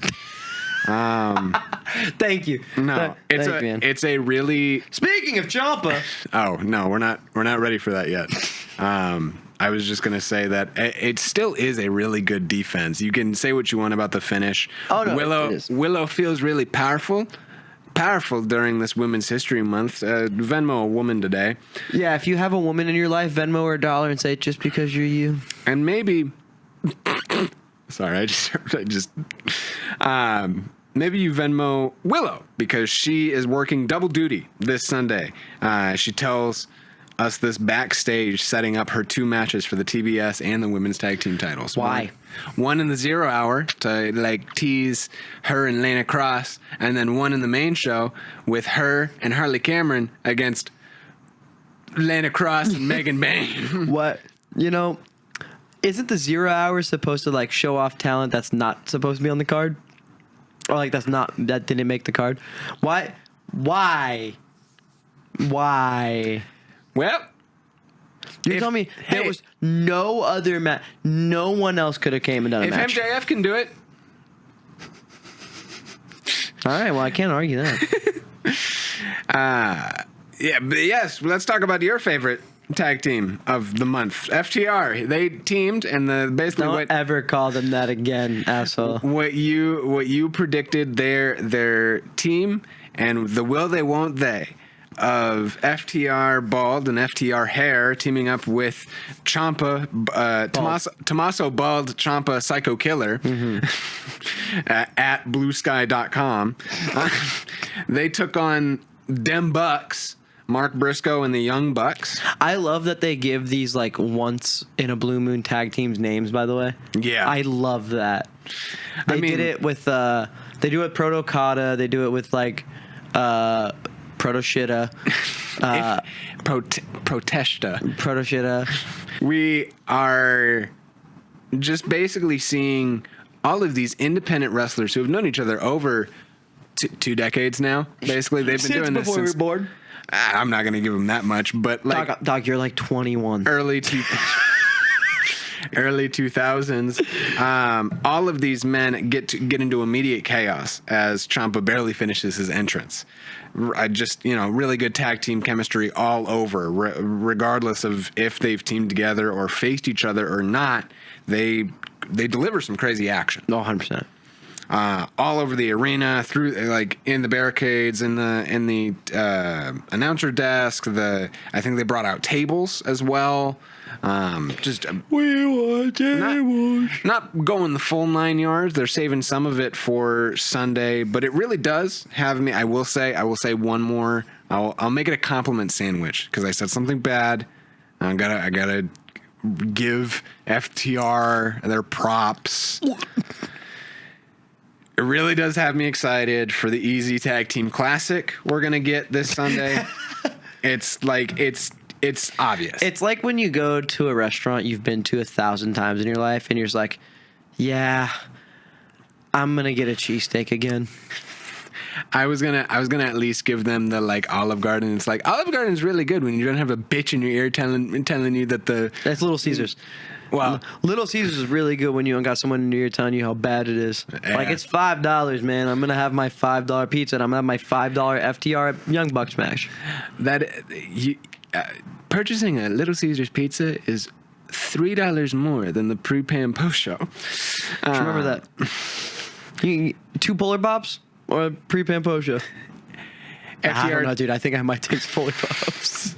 Thank you. No, it's a really. Speaking of Ciampa. Oh no, we're not ready for that yet. I was just going to say that it still is a really good defense. You can say what you want about the finish. Oh, no, it is. Willow feels really powerful during this Women's History Month. Venmo a woman today. Yeah, if you have a woman in your life, Venmo her $1 and say, just because you're you. And maybe... Sorry, I just maybe you Venmo Willow, because she is working double duty this Sunday. She tells us this backstage, setting up her 2 matches for the TBS and the women's tag team titles. Why? One in the 0 hour to tease her and Lana Cross, and then one in the main show with her and Harley Cameron against Lana Cross and Megan Bain. What? Isn't the 0 hour supposed to show off talent that's not supposed to be on the card? Or that didn't make the card? Why? Well, you tell me there was no other match. No one else could have came and done a match. If MJF can do it. All right, well, I can't argue that. Yeah, but yes, let's talk about your favorite tag team of the month, FTR. They teamed, and don't ever call them that again, asshole. What you predicted their team and the will they won't they of FTR Bald and FTR Hair teaming up with Ciampa, Tommaso Bald Ciampa Psycho Killer at bluesky.com. They took on Dem Bucks, Mark Briscoe and the Young Bucks. I love that they give these once in a blue moon tag teams names, by the way. Yeah. I love that. They did it with they do it Proto Kata, they do it with Proto Shita. Protesta. Proto Shita. We are just basically seeing all of these independent wrestlers who have known each other over 2 decades now. Basically, they've been doing this since... before we were born. I'm not going to give them that much, but Doc, you're 21. Early 2000s. All of these men get into immediate chaos as Ciampa barely finishes his entrance. Really good tag team chemistry all over, regardless of if they've teamed together or faced each other or not. They deliver some crazy action. 100%. All over the arena, through in the barricades, in the announcer desk. I think they brought out tables as well. We want tables. Not going the full 9 yards. They're saving some of it for Sunday, but it really does have me. I will say one more. I'll make it a compliment sandwich because I said something bad. I gotta give FTR their props. It really does have me excited for the Easy Tag Team Classic we're going to get this Sunday. It's obvious. It's like when you go to a restaurant you've been to 1,000 times in your life and you're just like, yeah, I'm going to get a cheesesteak again. I was gonna at least give them the Olive Garden. It's Olive Garden's really good when you don't have a bitch in your ear telling you that that's Little Caesars. Well, Little Caesars is really good when you don't got someone in your ear telling you how bad it is. Yeah. It's $5, man. I'm gonna have my $5 pizza and I'm gonna have my $5 FTR Young Bucks match. Purchasing a Little Caesars pizza is $3 more than the pre-pay and post show. Remember that. You can 2 Polar Pops or a pre-pay and post show. I don't know, dude. I think I might take Polar Pops.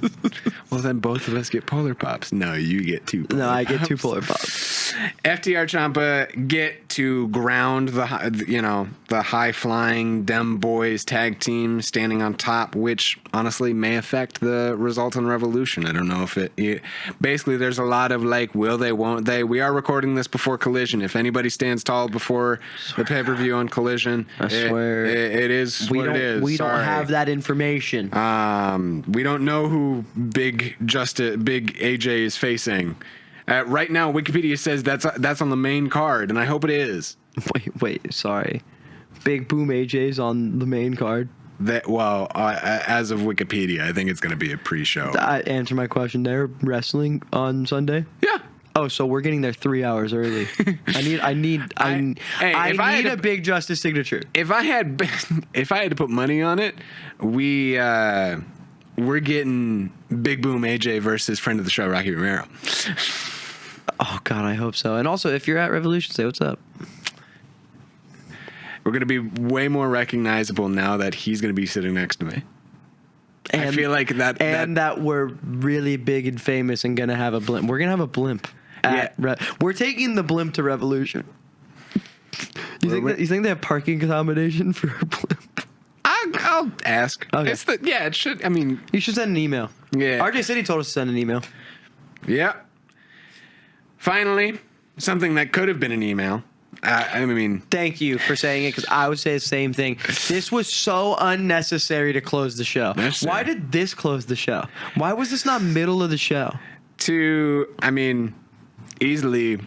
Well, then both of us get Polar Pops. No, you get 2 Polar No, I get Pops. 2 Polar Pops. FTR Ciampa get to ground the high flying Dem Boys tag team standing on top, which honestly may affect the result on Revolution. I don't know if it basically there's a lot of like, will they, won't they? We are recording this before Collision. If anybody stands tall before the pay-per-view on Collision, I swear it is what it is. We don't have that information. We don't know who Big AJ is facing. Right now, Wikipedia says that's on the main card, and I hope it is. Wait, sorry. Big Boom AJ's on the main card. As of Wikipedia, I think it's going to be a pre-show. Answer my question. They're wrestling on Sunday. Yeah. Oh, so we're getting there 3 hours early. I need a Big Justice signature. If I had to put money on it, we're getting Big Boom AJ versus friend of the show Rocky Romero. Oh God, I hope so. And also, if you're at Revolution, say what's up. We're going to be way more recognizable now that he's going to be sitting next to me. And, I feel like that we're really big and famous and going to have a blimp. We're going to have a blimp. We're taking the blimp to Revolution. You think they have parking accommodation for a blimp? I'll ask. Okay. It should. I mean, you should send an email. Yeah. RJ City told us to send an email. Yeah. Finally, something that could have been an email. Thank you for saying it, because I would say the same thing. This was so unnecessary to close the show. Why did this close the show? Why was this not middle of the show? Easily,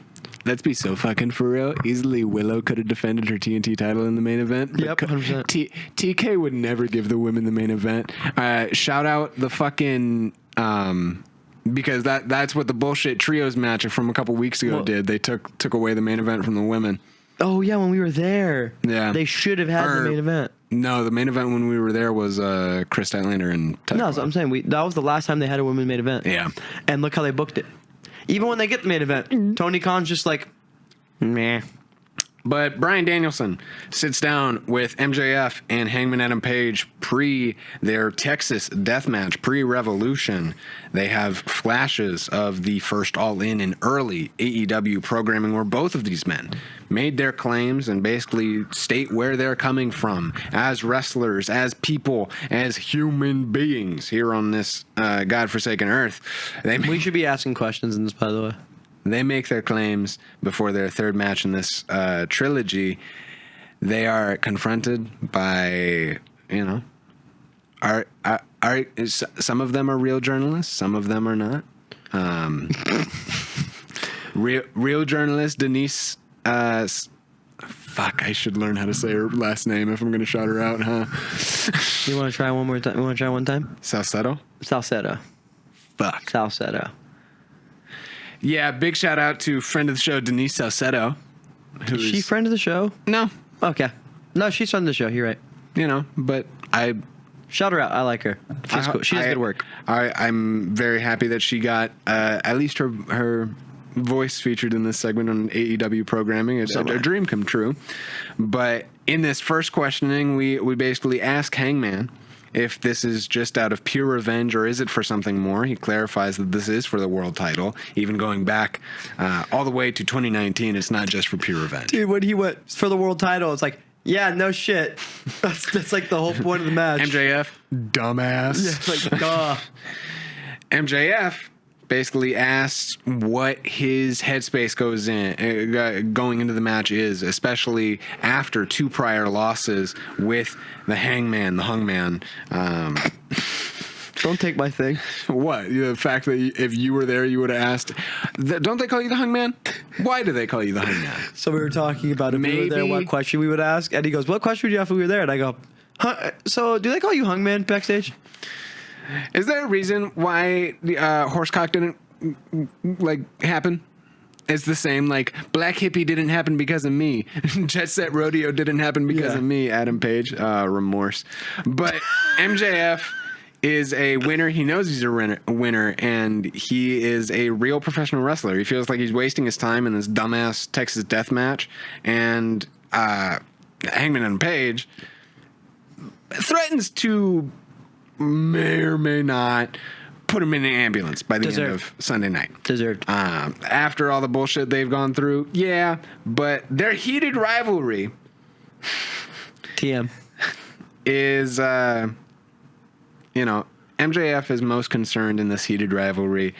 let's be so fucking for real. Easily, Willow could have defended her TNT title in the main event. Yep, 100%. TK would never give the women the main event. Shout out the fucking... because that's what the bullshit trios match from a couple weeks ago did. They took away the main event from the women. Oh yeah, when we were there. Yeah, they should have had the main event. No, the main event when we were there was Chris Statlander and Ted. No, that's what I'm saying. That was the last time they had a women's main event. Yeah, and look how they booked it. Even when they get the main event, Tony Khan's just like, meh. But Bryan Danielson sits down with MJF and Hangman Adam Page pre their Texas death match, pre-Revolution. They have flashes of the first All-In and early AEW programming where both of these men made their claims and basically state where they're coming from as wrestlers, as people, as human beings here on this godforsaken earth. We should be asking questions in this, by the way. They make their claims before their third match in this trilogy. They are confronted by, some of them are real journalists, some of them are not. Real journalist Denise. I should learn how to say her last name if I'm going to shout her out, huh? You want to try one more time? You want to try one time? Salcedo. Fuck. Salcedo. Yeah, big shout out to friend of the show, Denise Salcedo. Is she friend of the show? No. Okay. No, she's friend of the show. You're right. But I... Shout her out. I like her. She's cool. She does good work. I'm very happy that she got at least her voice featured in this segment on AEW programming. It's a dream come true. But in this first questioning, we basically ask Hangman if this is just out of pure revenge or is it for something more. He clarifies that this is for the world title, even going back all the way to 2019. It's not just for pure revenge. Dude, when he went for the world title, it's like, yeah, no shit. That's like the whole point of the match. MJF, dumbass. Yeah, it's like, duh. MJF basically asks what his headspace going into the match is, especially after 2 prior losses with the Hungman. Don't take my thing. What? The fact that if you were there, you would have asked, don't they call you the Hungman? Why do they call you the Hungman? So we were talking about if we were there, what question we would ask. And he goes, what question would you have if we were there? And I go, so do they call you Hungman backstage? Is there a reason why Horsecock didn't happen? It's the same, Black Hippie didn't happen because of me. Jet Set Rodeo didn't happen because of me, Adam Page. Remorse. But MJF is a winner. He knows he's a winner, and he is a real professional wrestler. He feels like he's wasting his time in this dumbass Texas death match, and Hangman Adam Page threatens to may or may not put him in an ambulance by the end of Sunday night. Deserved. After all the bullshit they've gone through, yeah, but their heated rivalry TM is, MJF is most concerned in this heated rivalry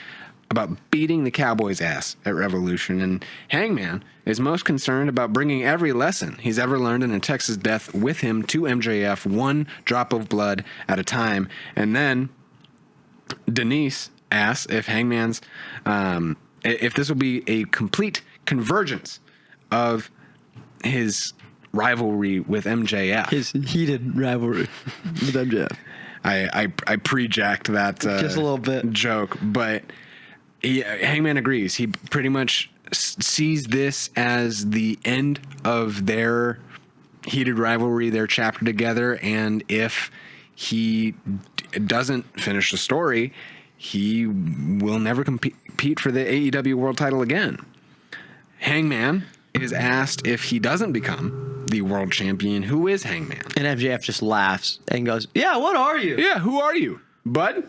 about beating the Cowboys' ass at Revolution, and Hangman is most concerned about bringing every lesson he's ever learned in a Texas death with him to MJF, one drop of blood at a time. And then Denise asks if Hangman's, if this will be a complete convergence of his rivalry with MJF. His heated rivalry with MJF. I pre-jacked that just a little bit joke, but Hangman agrees. He pretty much sees this as the end of their heated rivalry, their chapter together, and if he doesn't finish the story, he will never compete for the AEW World Title again. Hangman is asked if he doesn't become the world champion, who is Hangman? And MJF just laughs and goes, "Yeah, what are you? Yeah, who are you, bud?"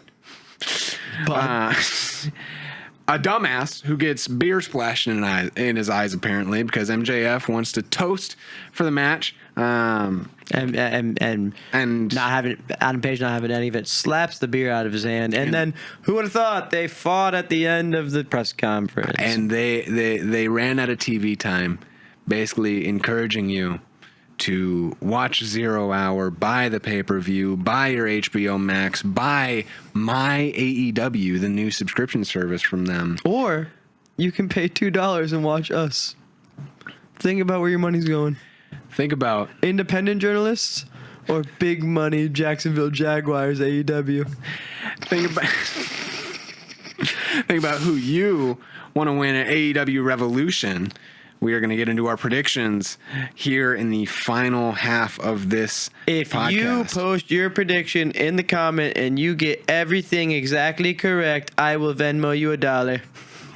A dumbass who gets beer splashed in his eyes, apparently, because MJF wants to toast for the match. And not having Adam Page not having any of it, slaps the beer out of his hand, and then who would have thought they fought at the end of the press conference? And they ran out of TV time, basically encouraging you to watch 0 Hour, buy the pay-per-view, buy your HBO Max, buy My AEW, the new subscription service from them. Or you can pay $2 and watch us. Think about where your money's going. Think about independent journalists or big money Jacksonville Jaguars AEW. Think about who you want to win at AEW Revolution. We are going to get into our predictions here in the final half of this podcast. If you post your prediction in the comment and you get everything exactly correct, I will Venmo you $1.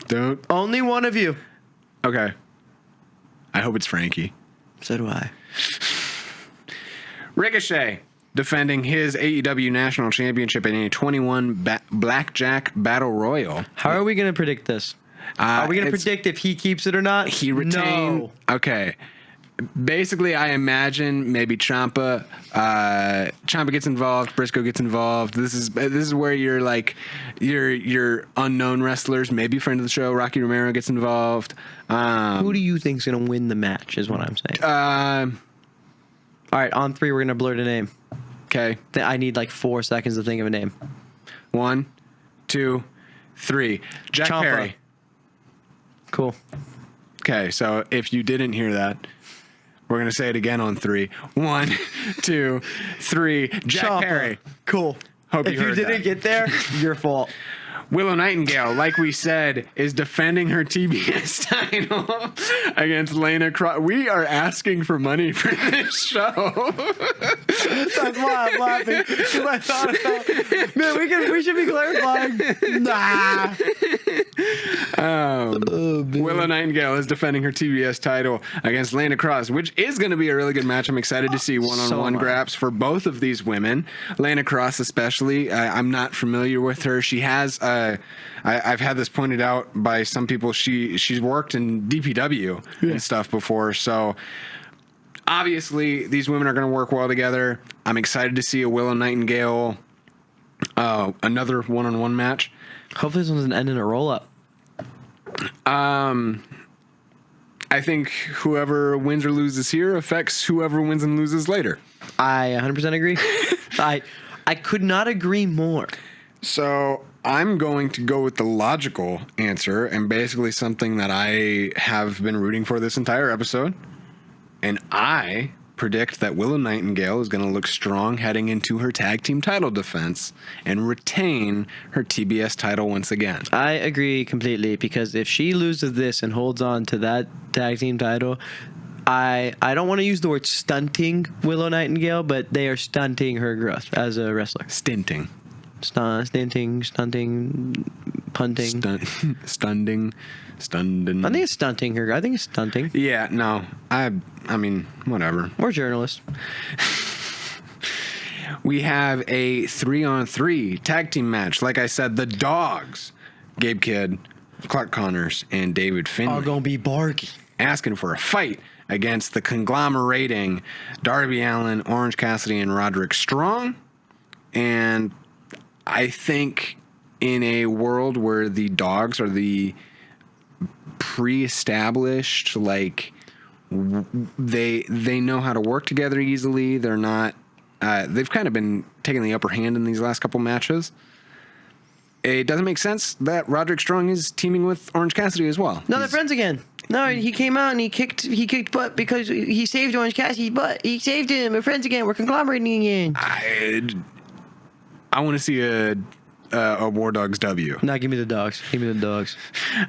Don't. Only one of you. Okay. I hope it's Frankie. So do I. Ricochet defending his AEW National Championship in a 21 Blackjack Battle Royal. How are we going to predict this? Are we going to predict if he keeps it or not? He retained. No. Okay. Basically, I imagine maybe Ciampa gets involved, Briscoe gets involved. This is where you're like your unknown wrestlers, maybe friend of the show, Rocky Romero gets involved. Who do you think's going to win the match? Is what I'm saying. All right, on 3, we're going to blurt a name. Okay. I need like 4 seconds to think of a name. 1, 2, 3. Jack Ciampa. Perry. Cool. Okay, so if you didn't hear that, we're going to say it again on 3. 1, 2, 3. Jack Ciampa. Perry. Cool. Hope if you didn't get there, your fault. Willow Nightingale, like we said, is defending her TBS title against Lana Cross. We are asking for money for this show. That's why I'm laughing. Because I thought about, man, we should be clarifying. Nah. Willow Nightingale is defending her TBS title against Lana Cross, which is going to be a really good match. I'm excited to see one-on-one graps for both of these women. Lana Cross especially. I'm not familiar with her. She has... I've had this pointed out by some people. She's worked in DPW and stuff before, so obviously these women are going to work well together. I'm excited to see a Willow Nightingale another one-on-one match. Hopefully this one doesn't end in a roll-up. I think whoever wins or loses here affects whoever wins and loses later. I 100% agree. I could not agree more. So I'm going to go with the logical answer and basically something that I have been rooting for this entire episode. And I predict that Willow Nightingale is going to look strong heading into her tag team title defense and retain her TBS title once again. I agree completely, because if she loses this and holds on to that tag team title, I don't want to use the word stunting Willow Nightingale, but they are stunting her growth as a wrestler. Stinting. stunting, punting. Stunting. I think it's stunting here. I think it's stunting. Yeah, no. I mean, whatever. We're journalists. We have a 3-on-3 tag team match. Like I said, the Dogs, Gabe Kidd, Clark Connors, and David Finlay, Are gonna be barky. asking for a fight against the conglomerating Darby Allin, Orange Cassidy, and Roderick Strong. And I think in a world where the Dogs are the pre-established, like they know how to work together easily. They're not. They've kind of been taking the upper hand in these last couple matches. It doesn't make sense that Roderick Strong is teaming with Orange Cassidy as well. No, they're friends again. No, he came out and he kicked butt because he saved Orange Cassidy's butt. He saved him. We're friends again. We're conglomerating again. I want to see a War Dogs W. No, give me the Dogs. Give me the Dogs.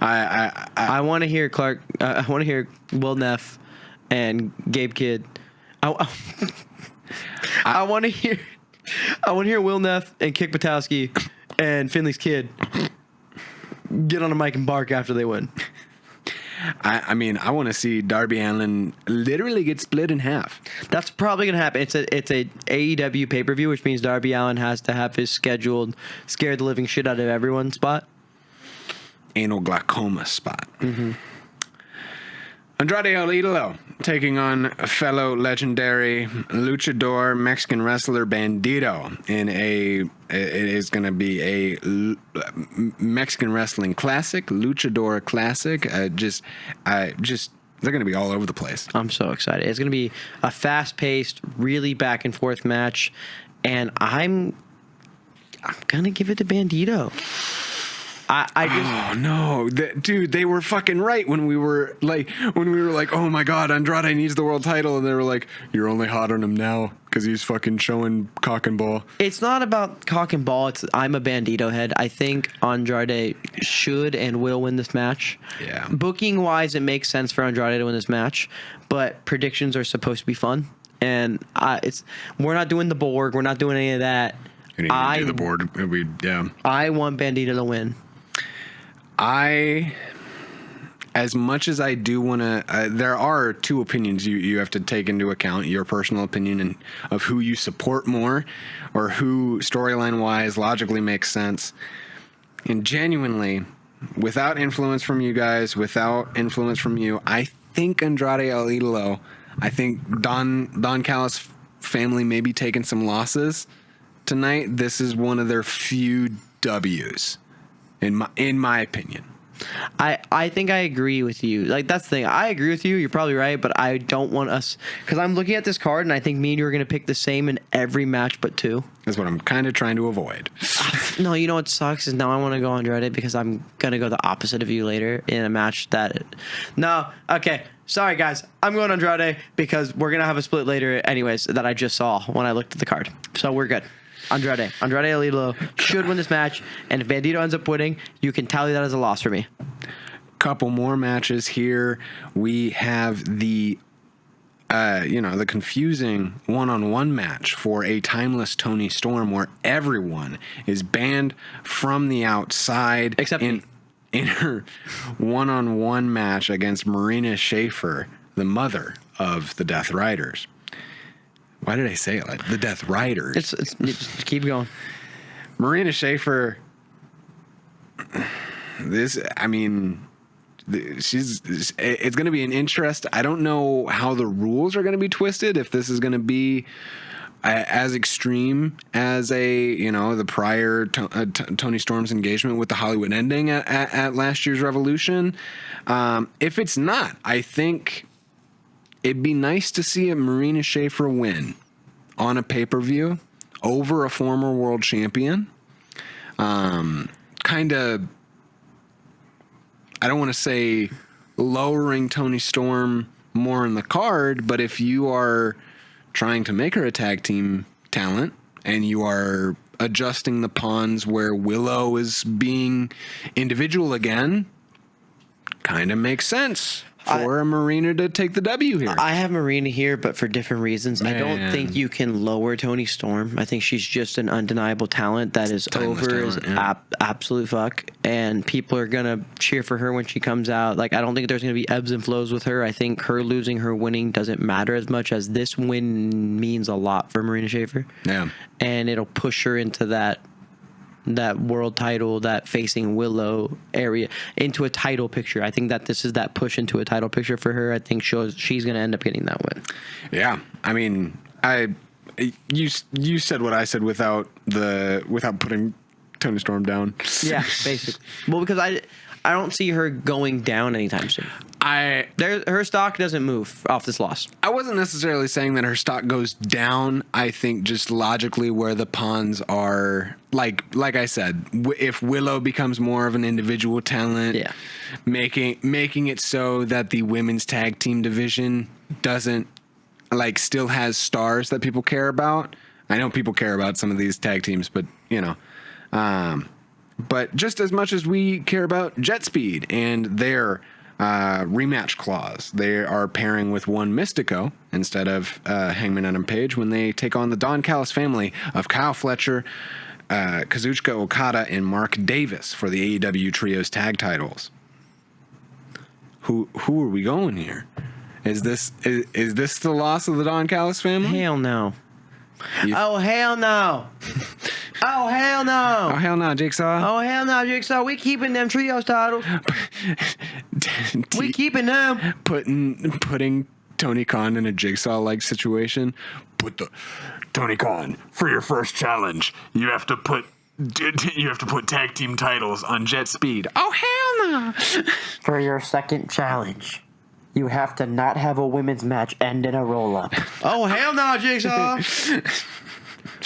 I want to hear Clark. I want to hear Will Neff and Gabe Kidd. I want to hear Will Neff and Kick Batowski and Finley's kid get on a mic and bark after they win. I mean, I want to see Darby Allin literally get split in half. That's probably gonna happen. It's a AEW pay-per-view, which means Darby Allin has to have his scheduled scare the living shit out of everyone spot. Anal glaucoma spot. Mm-hmm. Andrade El Idolo taking on fellow legendary luchador Mexican wrestler Bandito in it is going to be a Mexican wrestling classic, luchador classic. They're going to be all over the place. I'm so excited. It's going to be a fast-paced, really back and forth match, and I'm going to give it to Bandito. Oh no, dude! They were fucking right when we were like, oh my god, Andrade needs the world title, and they were like, you're only hot on him now because he's fucking showing cock and ball. It's not about cock and ball. I'm a Bandito head. I think Andrade should and will win this match. Yeah. Booking wise, it makes sense for Andrade to win this match, but predictions are supposed to be fun, and we're not doing the Borg. We're not doing any of that. You didn't even do the board. I want Bandito to win. As much as I do want to, there are two opinions you have to take into account: your personal opinion and of who you support more, or who storyline-wise logically makes sense. And genuinely, without influence from you guys, without influence from you, I think Andrade El Idolo, I think Don Callis family may be taking some losses tonight. This is one of their few W's. In my opinion. I think I agree with you. Like, that's the thing. I agree with you. You're probably right, but I don't want us, because I'm looking at this card and I think me and you are going to pick the same in every match but two. That's what I'm kind of trying to avoid. No, you know what sucks is now I want to go Andrade because I'm going to go the opposite of you later in a match No, okay. Sorry, guys. I'm going Andrade because we're going to have a split later anyways that I just saw when I looked at the card. So we're good. Andrade El Idolo should win this match, and if Bandito ends up winning, you can tally that as a loss for me. Couple more matches here. We have the confusing one-on-one match for a timeless Toni Storm where everyone is banned from the outside, except in her one-on-one match against Marina Schaefer, the mother of the Death Riders. Why did I say it like the Death Riders? It's keep going. Marina Schaefer. It's going to be an interest. I don't know how the rules are going to be twisted. If this is going to be as extreme as the prior Toni Storm's engagement with the Hollywood ending at last year's Revolution. If it's not, I think it'd be nice to see a Marina Schaefer win on a pay-per-view over a former world champion. Kind of, I don't want to say lowering Toni Storm more in the card, but if you are trying to make her a tag team talent and you are adjusting the pawns where Willow is being individual again, kind of makes sense. for Marina to take the W here. I have Marina here, but for different reasons. I don't Man. think you can lower Toni Storm. I think she's just an undeniable talent that is Timeless over as talent, yeah. absolute fuck. And people are going to cheer for her when she comes out. Like, I don't think there's going to be ebbs and flows with her. I think her losing, her winning doesn't matter as much as this win means a lot for Marina Shafir. Yeah. And it'll push her into that world title, that facing Willow area, into a title picture. I think that this is that push into a title picture for her. I think she's going to end up getting that win. Yeah. I mean, you said what I said without putting Toni Storm down. Yeah, basically. Well, because I don't see her going down anytime soon. Her stock doesn't move off this loss. I wasn't necessarily saying that her stock goes down. I think just logically where the pawns are, like I said, if Willow becomes more of an individual talent, Yeah. making it so that the women's tag team division doesn't, like, still has stars that people care about. I know people care about some of these tag teams, but but just as much as we care about Jetspeed and their rematch clause. They are pairing with one Mystico instead of Hangman Adam Page when they take on the Don Callis family of Kyle Fletcher, Kazuchika Okada, and Mark Davis for the AEW Trios tag titles. Who are we going here? Is this the loss of the Don Callis family? Hell no. Oh, hell no. Oh, hell no. Oh, hell no, Jigsaw. Oh, hell no, Jigsaw. We keeping them trios titles. We keeping them. Putting Tony Khan in a Jigsaw-like situation. Put the Tony Khan for your first challenge. You have to put tag team titles on Jetspeed. Oh, hell no. For your second challenge, you have to not have a women's match end in a roll-up. Oh, hell no, Jigsaw.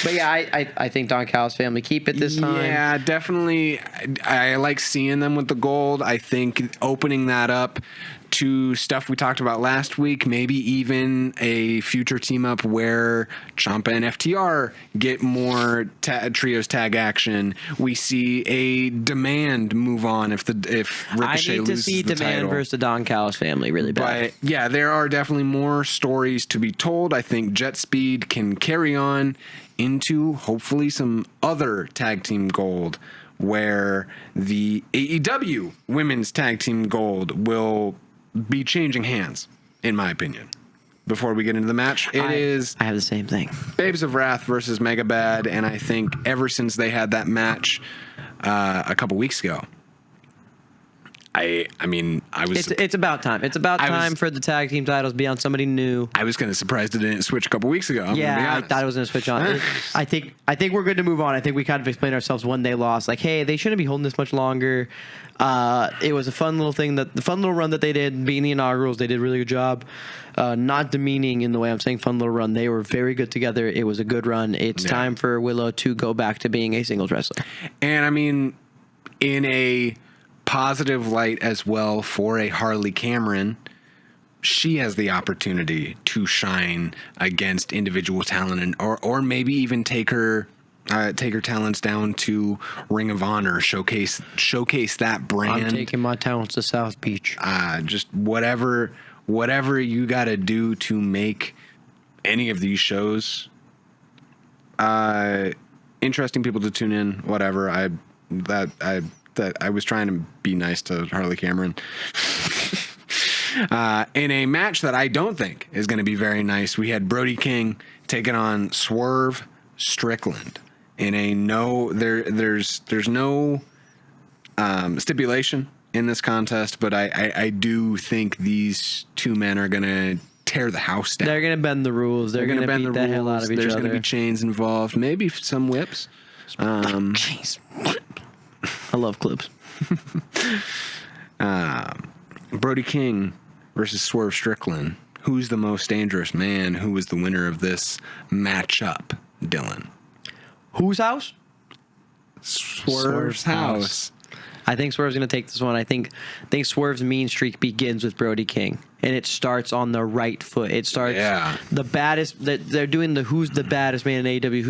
But yeah, I think Don Callis family keep it this time. Yeah, definitely. I like seeing them with the gold. I think opening that up to stuff we talked about last week, maybe even a future team up where Ciampa and FTR get more trios tag action. We see a Demand move on if Ricochet loses the title. I need to see Demand versus the Don Callis family really bad. But yeah, there are definitely more stories to be told. I think Jetspeed can carry on into hopefully some other tag team gold where the AEW women's tag team gold will be changing hands, in my opinion. Before we get into the match, I have the same thing. Babes of Wrath versus Megabad, and I think ever since they had that match a couple weeks ago, It's about time. It's about time for the tag team titles to be on somebody new. I was kind of surprised it didn't switch a couple weeks ago. I thought it was going to switch on. I think we're good to move on. I think we kind of explained ourselves when they lost. Like, hey, they shouldn't be holding this much longer. It was a fun little thing, the fun little run that they did, being the inaugurals. They did a really good job. Not demeaning in the way I'm saying fun little run. They were very good together. It was a good run. It's time for Willow to go back to being a singles wrestler. And I mean, in a positive light as well for a Harley Cameron, she has the opportunity to shine against individual talent or maybe even take her talents down to Ring of Honor, showcase that brand. I'm taking my talents to South Beach. Just whatever you got to do to make any of these shows interesting people to tune in. Whatever. I was trying to be nice to Harley Cameron. In a match that I don't think is going to be very nice, we had Brody King taking on Swerve Strickland. In a there's no stipulation in this contest, but I do think these two men are going to tear the house down. They're going to bend the rules. They're going to beat the hell out of each other. There's going to be chains involved, maybe some whips. Jeez. I love clips. Brody King versus Swerve Strickland. Who's the most dangerous man? Who is the winner of this matchup, Dylan? Whose house? Swerve's house. I think Swerve's going to take this one. I think Swerve's mean streak begins with Brody King, and it starts on the right foot. It starts the baddest. They're doing the who's the baddest man in AEW,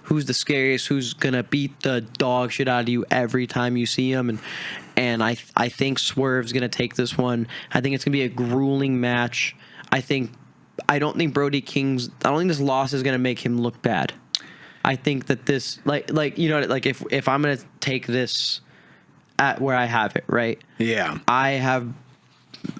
who's the scariest, who's going to beat the dog shit out of you every time you see him, and I think Swerve's going to take this one. I think it's going to be a grueling match. I don't think this loss is going to make him look bad. I think that this, if I'm going to take this at where I have it, right? Yeah. I have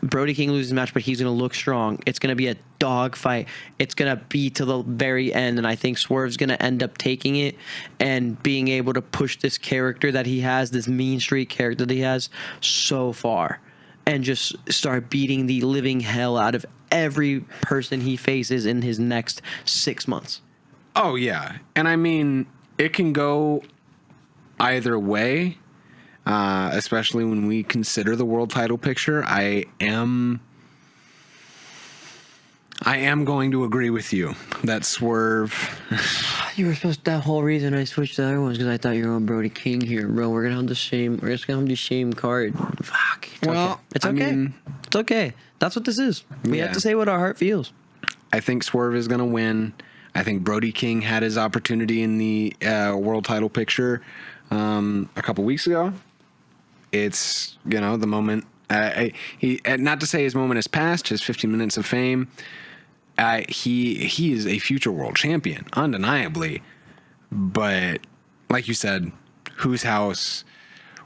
Brody King loses the match, but he's going to look strong. It's going to be a dog fight. It's going to be to the very end, and I think Swerve's going to end up taking it and being able to push this character that he has, this mean streak character that he has, so far, and just start beating the living hell out of every person he faces in his next 6 months. Oh, yeah. And I mean, it can go either way, especially when we consider the world title picture. I am going to agree with you that Swerve... You were supposed to... That whole reason I switched to the other ones because I thought you were on Brody King here, bro. We're going to have the same card. Fuck. It's okay. It's okay. That's what this is. We have to say what our heart feels. I think Swerve is going to win. I think Brody King had his opportunity in the world title picture a couple weeks ago. It's, the moment. He not to say his moment has passed, his 15 minutes of fame. He is a future world champion, undeniably. But like you said, whose house,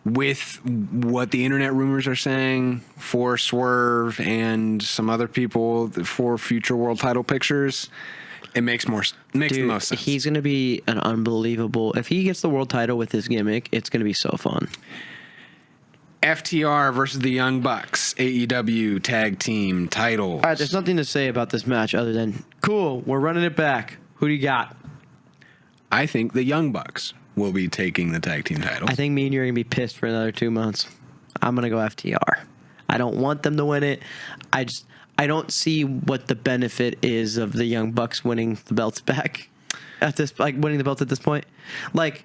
with what the internet rumors are saying for Swerve and some other people for future world title pictures, it makes the most sense. He's going to be an unbelievable... If he gets the world title with his gimmick, it's going to be so fun. FTR versus the Young Bucks, AEW tag team titles. All right, there's nothing to say about this match other than, cool, we're running it back. Who do you got? I think the Young Bucks will be taking the tag team titles. I think me and you are going to be pissed for another 2 months. I'm going to go FTR. I don't want them to win it. I don't see what the benefit is of the Young Bucks winning the belts back winning the belts at this point. What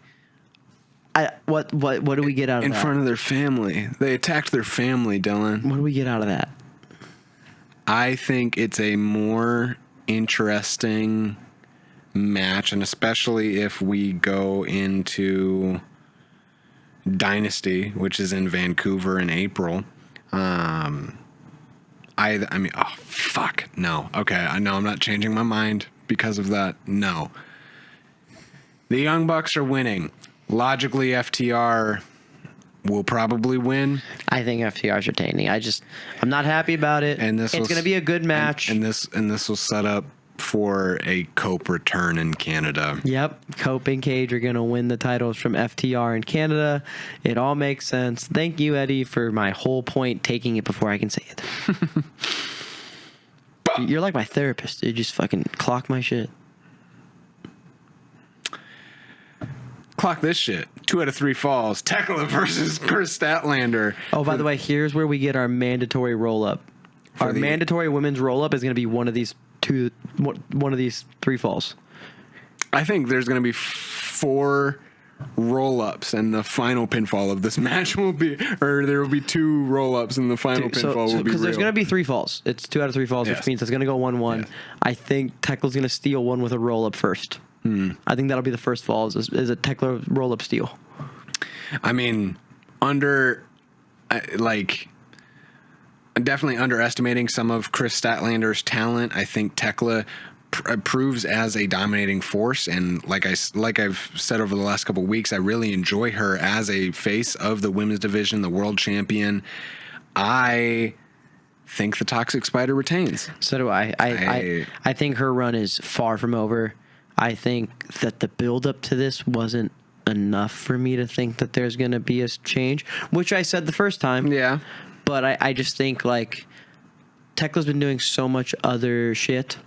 do we get out of that? In front of their family. They attacked their family, Dylan. What do we get out of that? I think it's a more interesting match, and especially if we go into Dynasty, which is in Vancouver in April. I mean, oh, fuck, no. Okay, I know I'm not changing my mind because of that. No. The Young Bucks are winning. Logically, FTR will probably win. I think FTR's retaining. I'm not happy about it. And it's going to be a good match. And this will set up for a Cope return in Canada. Yep. Cope and Cage are going to win the titles from FTR in Canada. It all makes sense. Thank you, Eddie, for my whole point, taking it before I can say it. You're like my therapist. You just fucking clock my shit. Clock this shit. 2 out of 3 falls. Thekla versus Chris Statlander. Oh, by the way, here's where we get our mandatory roll-up. Our mandatory women's roll-up is going to be one of these 3 falls. I think there's going to be 4 roll-ups, and the final pinfall of this match will be, or there will be 2 roll-ups, and the final pinfall will be because there's going to be 3 falls. It's 2 out of 3 falls, which means it's going to go 1-1. Yes. I think Tekla's going to steal one with a roll-up first. I think that'll be the first fall is a Thekla roll-up steal. I mean, definitely underestimating some of Chris Statlander's talent. I think Thekla proves as a dominating force, and like I've said over the last couple of weeks, I really enjoy her as a face of the women's division, the world champion. I think the Toxic Spider retains. So do I. I think her run is far from over. I think that the build-up to this wasn't enough for me to think that there's going to be a change, which I said the first time. Yeah. But I just think, Tekla's been doing so much other shit.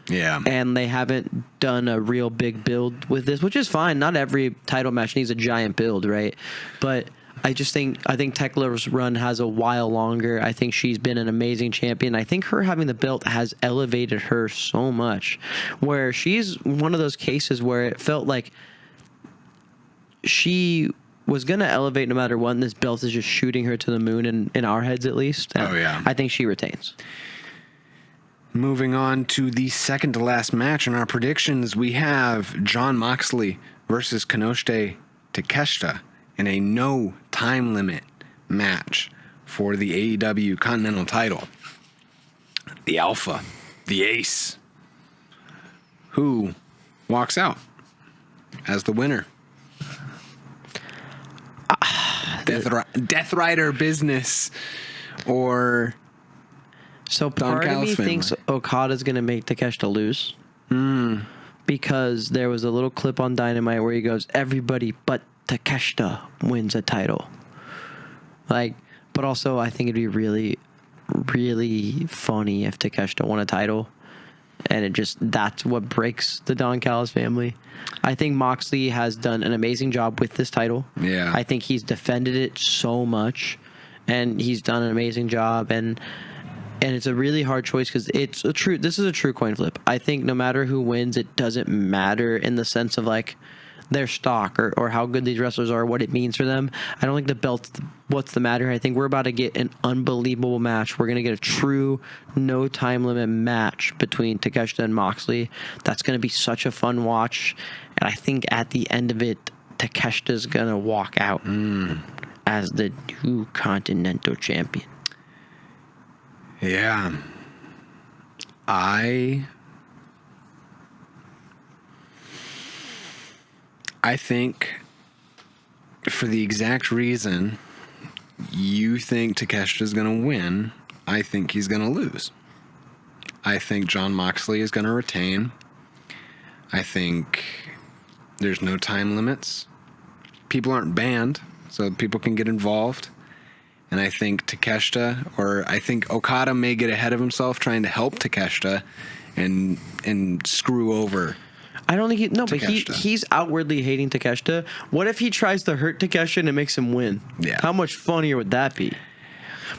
Yeah. And they haven't done a real big build with this, which is fine. Not every title match needs a giant build, right? But I think Tekla's run has a while longer. I think she's been an amazing champion. I think her having the belt has elevated her so much, where she's one of those cases where it felt like she was going to elevate no matter what. And this belt is just shooting her to the moon, in our heads at least. And Oh, yeah. I think she retains. Moving on to the second to last match in our predictions, we have Jon Moxley versus Konosuke Takeshita in a no time limit match for the AEW Continental title. The Alpha, the Ace, who walks out as the winner. Death Rider business, or So part of me Callis thinks family. Okada's going to make Takeshita lose. Because there was a little clip on Dynamite where he goes, everybody but Takeshita wins a title. Like, but also I think it'd be really, really funny if Takeshita won a title. And that's what breaks the Don Callis family. I think Moxley has done an amazing job with this title. Yeah. I think he's defended it so much, and he's done an amazing job. And it's a really hard choice because this is a true coin flip. I think no matter who wins, it doesn't matter in the sense of like their stock or how good these wrestlers are, what it means for them. I don't think the belt's what's the matter. I think we're about to get an unbelievable match. We're going to get a true no time limit match between Takeshita and Moxley. That's going to be such a fun watch. And I think at the end of it, Takeshita's going to walk out as the new Continental Champion. Yeah. I think for the exact reason you think Takeshita's going to win, I think he's going to lose. I think Jon Moxley is going to retain. I think there's no time limits. People aren't banned, so people can get involved. And I think I think Okada may get ahead of himself trying to help Takeshita and screw over. I don't think but Takeshita. he's outwardly hating Takeshita. What if he tries to hurt Takeshita and it makes him win? Yeah. How much funnier would that be?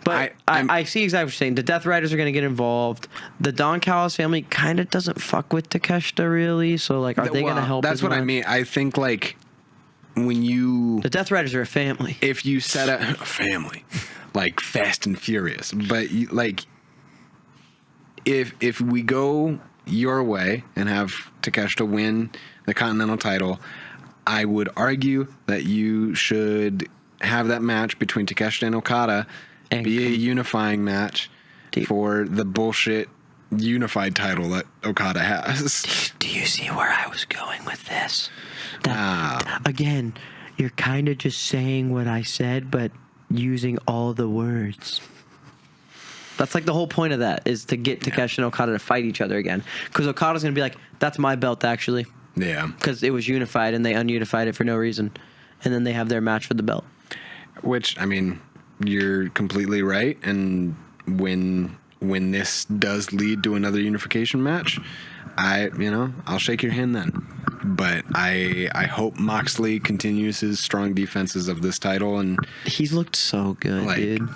But I see exactly what you're saying. The Death Riders are going to get involved. The Don Callis family kind of doesn't fuck with Takeshita really. So, like, are they going to help? That's what I mean. I think, like, when you... The Death Riders are a family. If you set a family, like Fast and Furious, but, if we go your way and have Takeshita win the Continental title, I would argue that you should have that match between Takeshita and Okada be a unifying match for the bullshit unified title that Okada has. Do you see where I was going with this? Again, you're kind of just saying what I said, but using all the words. That's like the whole point of that, is to get Takeshita and Okada to fight each other again. Because Okada's going to be like, that's my belt, actually. Yeah. Because it was unified, and they ununified it for no reason. And then they have their match for the belt. Which, I mean, you're completely right. And when this does lead to another unification match, I'll shake your hand then. But I hope Moxley continues his strong defenses of this title. And He's looked so good, dude.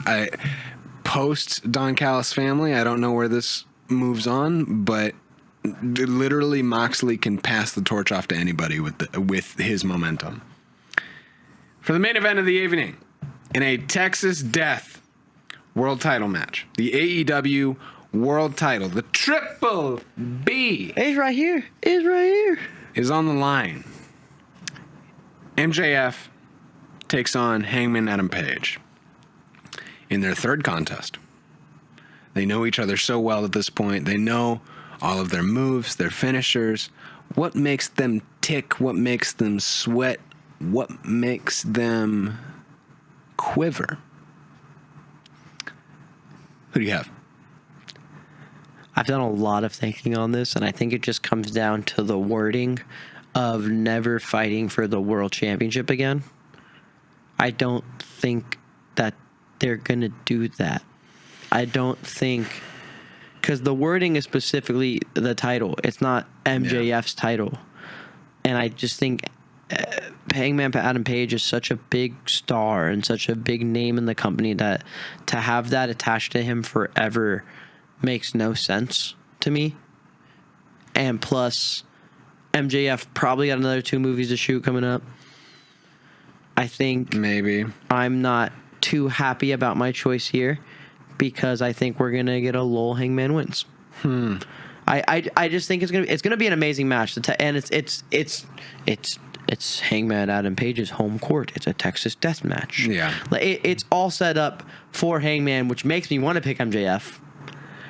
Post Don Callis family, I don't know where this moves on, but literally Moxley can pass the torch off to anybody with his momentum. For the main event of the evening, in a Texas Death World Title match, the AEW World Title, the Triple B, It's right here. It's right here. is on the line. MJF takes on Hangman Adam Page in their third contest. They know each other so well at this point. They know all of their moves, their finishers, what makes them tick, what makes them sweat, what makes them quiver. Who do you have? I've done a lot of thinking on this, and I think it just comes down to the wording of never fighting for the world championship again. I don't think that they're going to do that. I don't think... Because the wording is specifically the title. It's not MJF's title. And I just think Hangman Adam Page is such a big star and such a big name in the company that to have that attached to him forever makes no sense to me. And plus, MJF probably got another 2 movies to shoot coming up. I think Maybe. I'm not too happy about my choice here because I think we're gonna get a lull Hangman wins. I just think it's gonna be an amazing match. And it's Hangman Adam Page's home court. It's a Texas death match. Yeah. Like it's all set up for Hangman, which makes me want to pick MJF.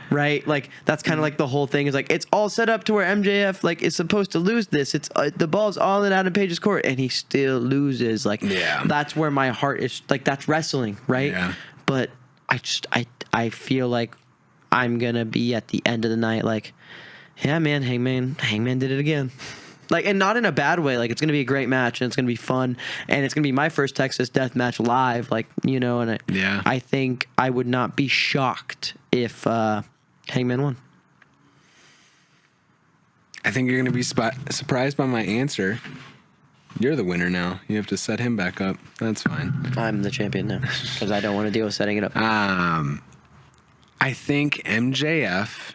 Right? Like that's kind of like the whole thing is like it's all set up to where MJF like is supposed to lose this. It's the ball's all in Adam Page's court and he still loses. Like that's where my heart is. Like that's wrestling, right? Yeah. But I feel like I'm gonna be at the end of the night like, yeah, man, Hangman did it again. Like, and not in a bad way. Like, it's going to be a great match, and it's going to be fun, and it's going to be my first Texas Death Match live. Like, you know, and I think I would not be shocked if Hangman won. I think you're going to be surprised by my answer. You're the winner now. You have to set him back up. That's fine. I'm the champion now because I don't want to deal with setting it up. I think MJF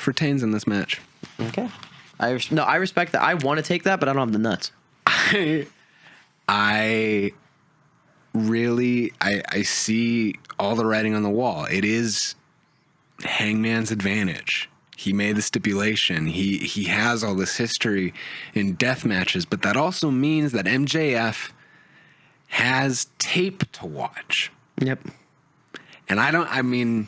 retains in this match. Okay. I respect that. I want to take that, but I don't have the nuts. I really see all the writing on the wall. It is Hangman's advantage. He made the stipulation. He has all this history in death matches, but that also means that MJF has tape to watch. Yep. And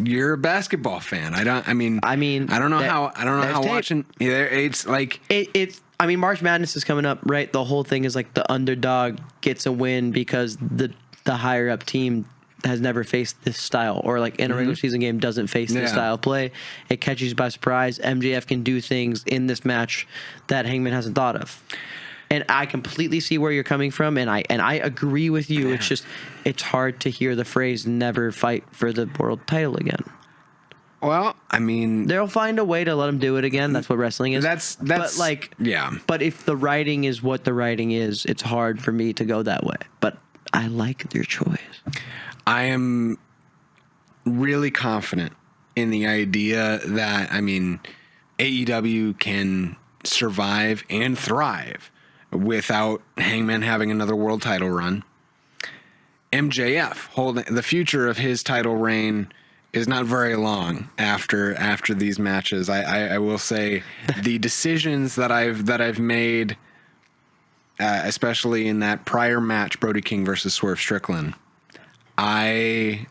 you're a basketball fan. I don't know how watching it's like it's March Madness is coming up, right? The whole thing is like the underdog gets a win because the higher up team has never faced this style or like in a regular season game doesn't face this style of play. It catches you by surprise. MJF can do things in this match that Hangman hasn't thought of. And I completely see where you're coming from, and I agree with you. It's just it's hard to hear the phrase "never fight for the world title again." Well, they'll find a way to let him do it again. That's what wrestling is. That's But if the writing is what the writing is, it's hard for me to go that way. But I like your choice. I am really confident in the idea that AEW can survive and thrive without Hangman having another world title run. MJF holding the future of his title reign is not very long after these matches. I will say the decisions that I've made, especially in that prior match, Brody King versus Swerve Strickland, I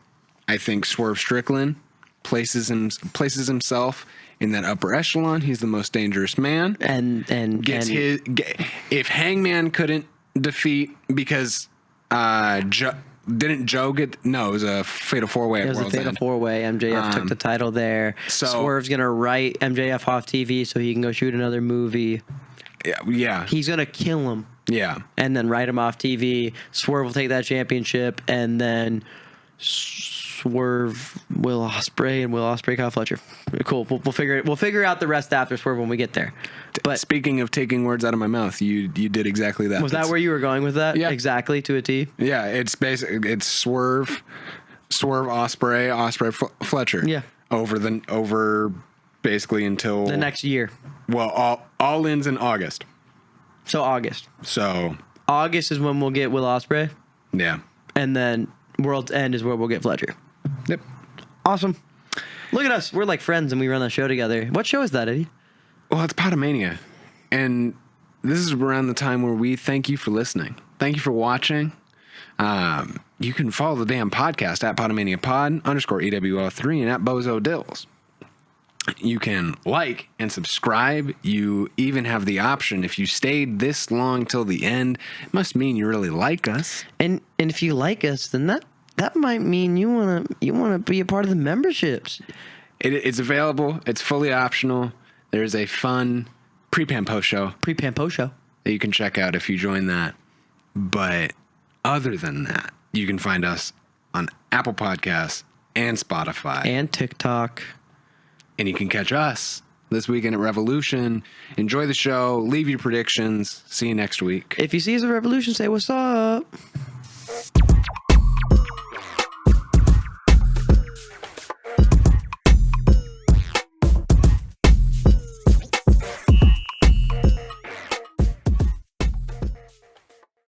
think Swerve Strickland places himself in that upper echelon. He's the most dangerous man, and if Hangman couldn't defeat because didn't Joe get it was a fatal 4-way. It was a fatal 4-way. MJF took the title there. So Swerve's gonna write MJF off TV so he can go shoot another movie. Yeah. He's gonna kill him. Yeah. And then write him off TV. Swerve will take that championship, and then Swerve, Will Ospreay, and Will Ospreay, Kyle Fletcher. Cool. We'll figure out the rest after Swerve when we get there. But speaking of taking words out of my mouth, you did exactly that. Was that where you were going with that? Yeah. Exactly to a T. Yeah. It's Swerve, Ospreay, Fletcher. Yeah. Over basically until the next year. Well, all ends in August. So August. August is when we'll get Will Ospreay. Yeah. And then World's End is where we'll get Fletcher. Yep. Awesome. Look at us. We're like friends and we run that show together. What show is that, Eddie? Well, it's Pod-A-Mania. And this is around the time where we thank you for listening. Thank you for watching. You can follow the damn podcast at Pod-A-Mania Pod _EWO3 and at Bozo Dills. You can like and subscribe. You even have the option, if you stayed this long till the end, it must mean you really like us. And if you like us, then that might mean you wanna be a part of the memberships. It's available. It's fully optional. There's a fun pre-pan post show that you can check out if you join that. But other than that, you can find us on Apple Podcasts and Spotify and TikTok. And you can catch us this weekend at Revolution. Enjoy the show. Leave your predictions. See you next week. If you see us at Revolution, say what's up.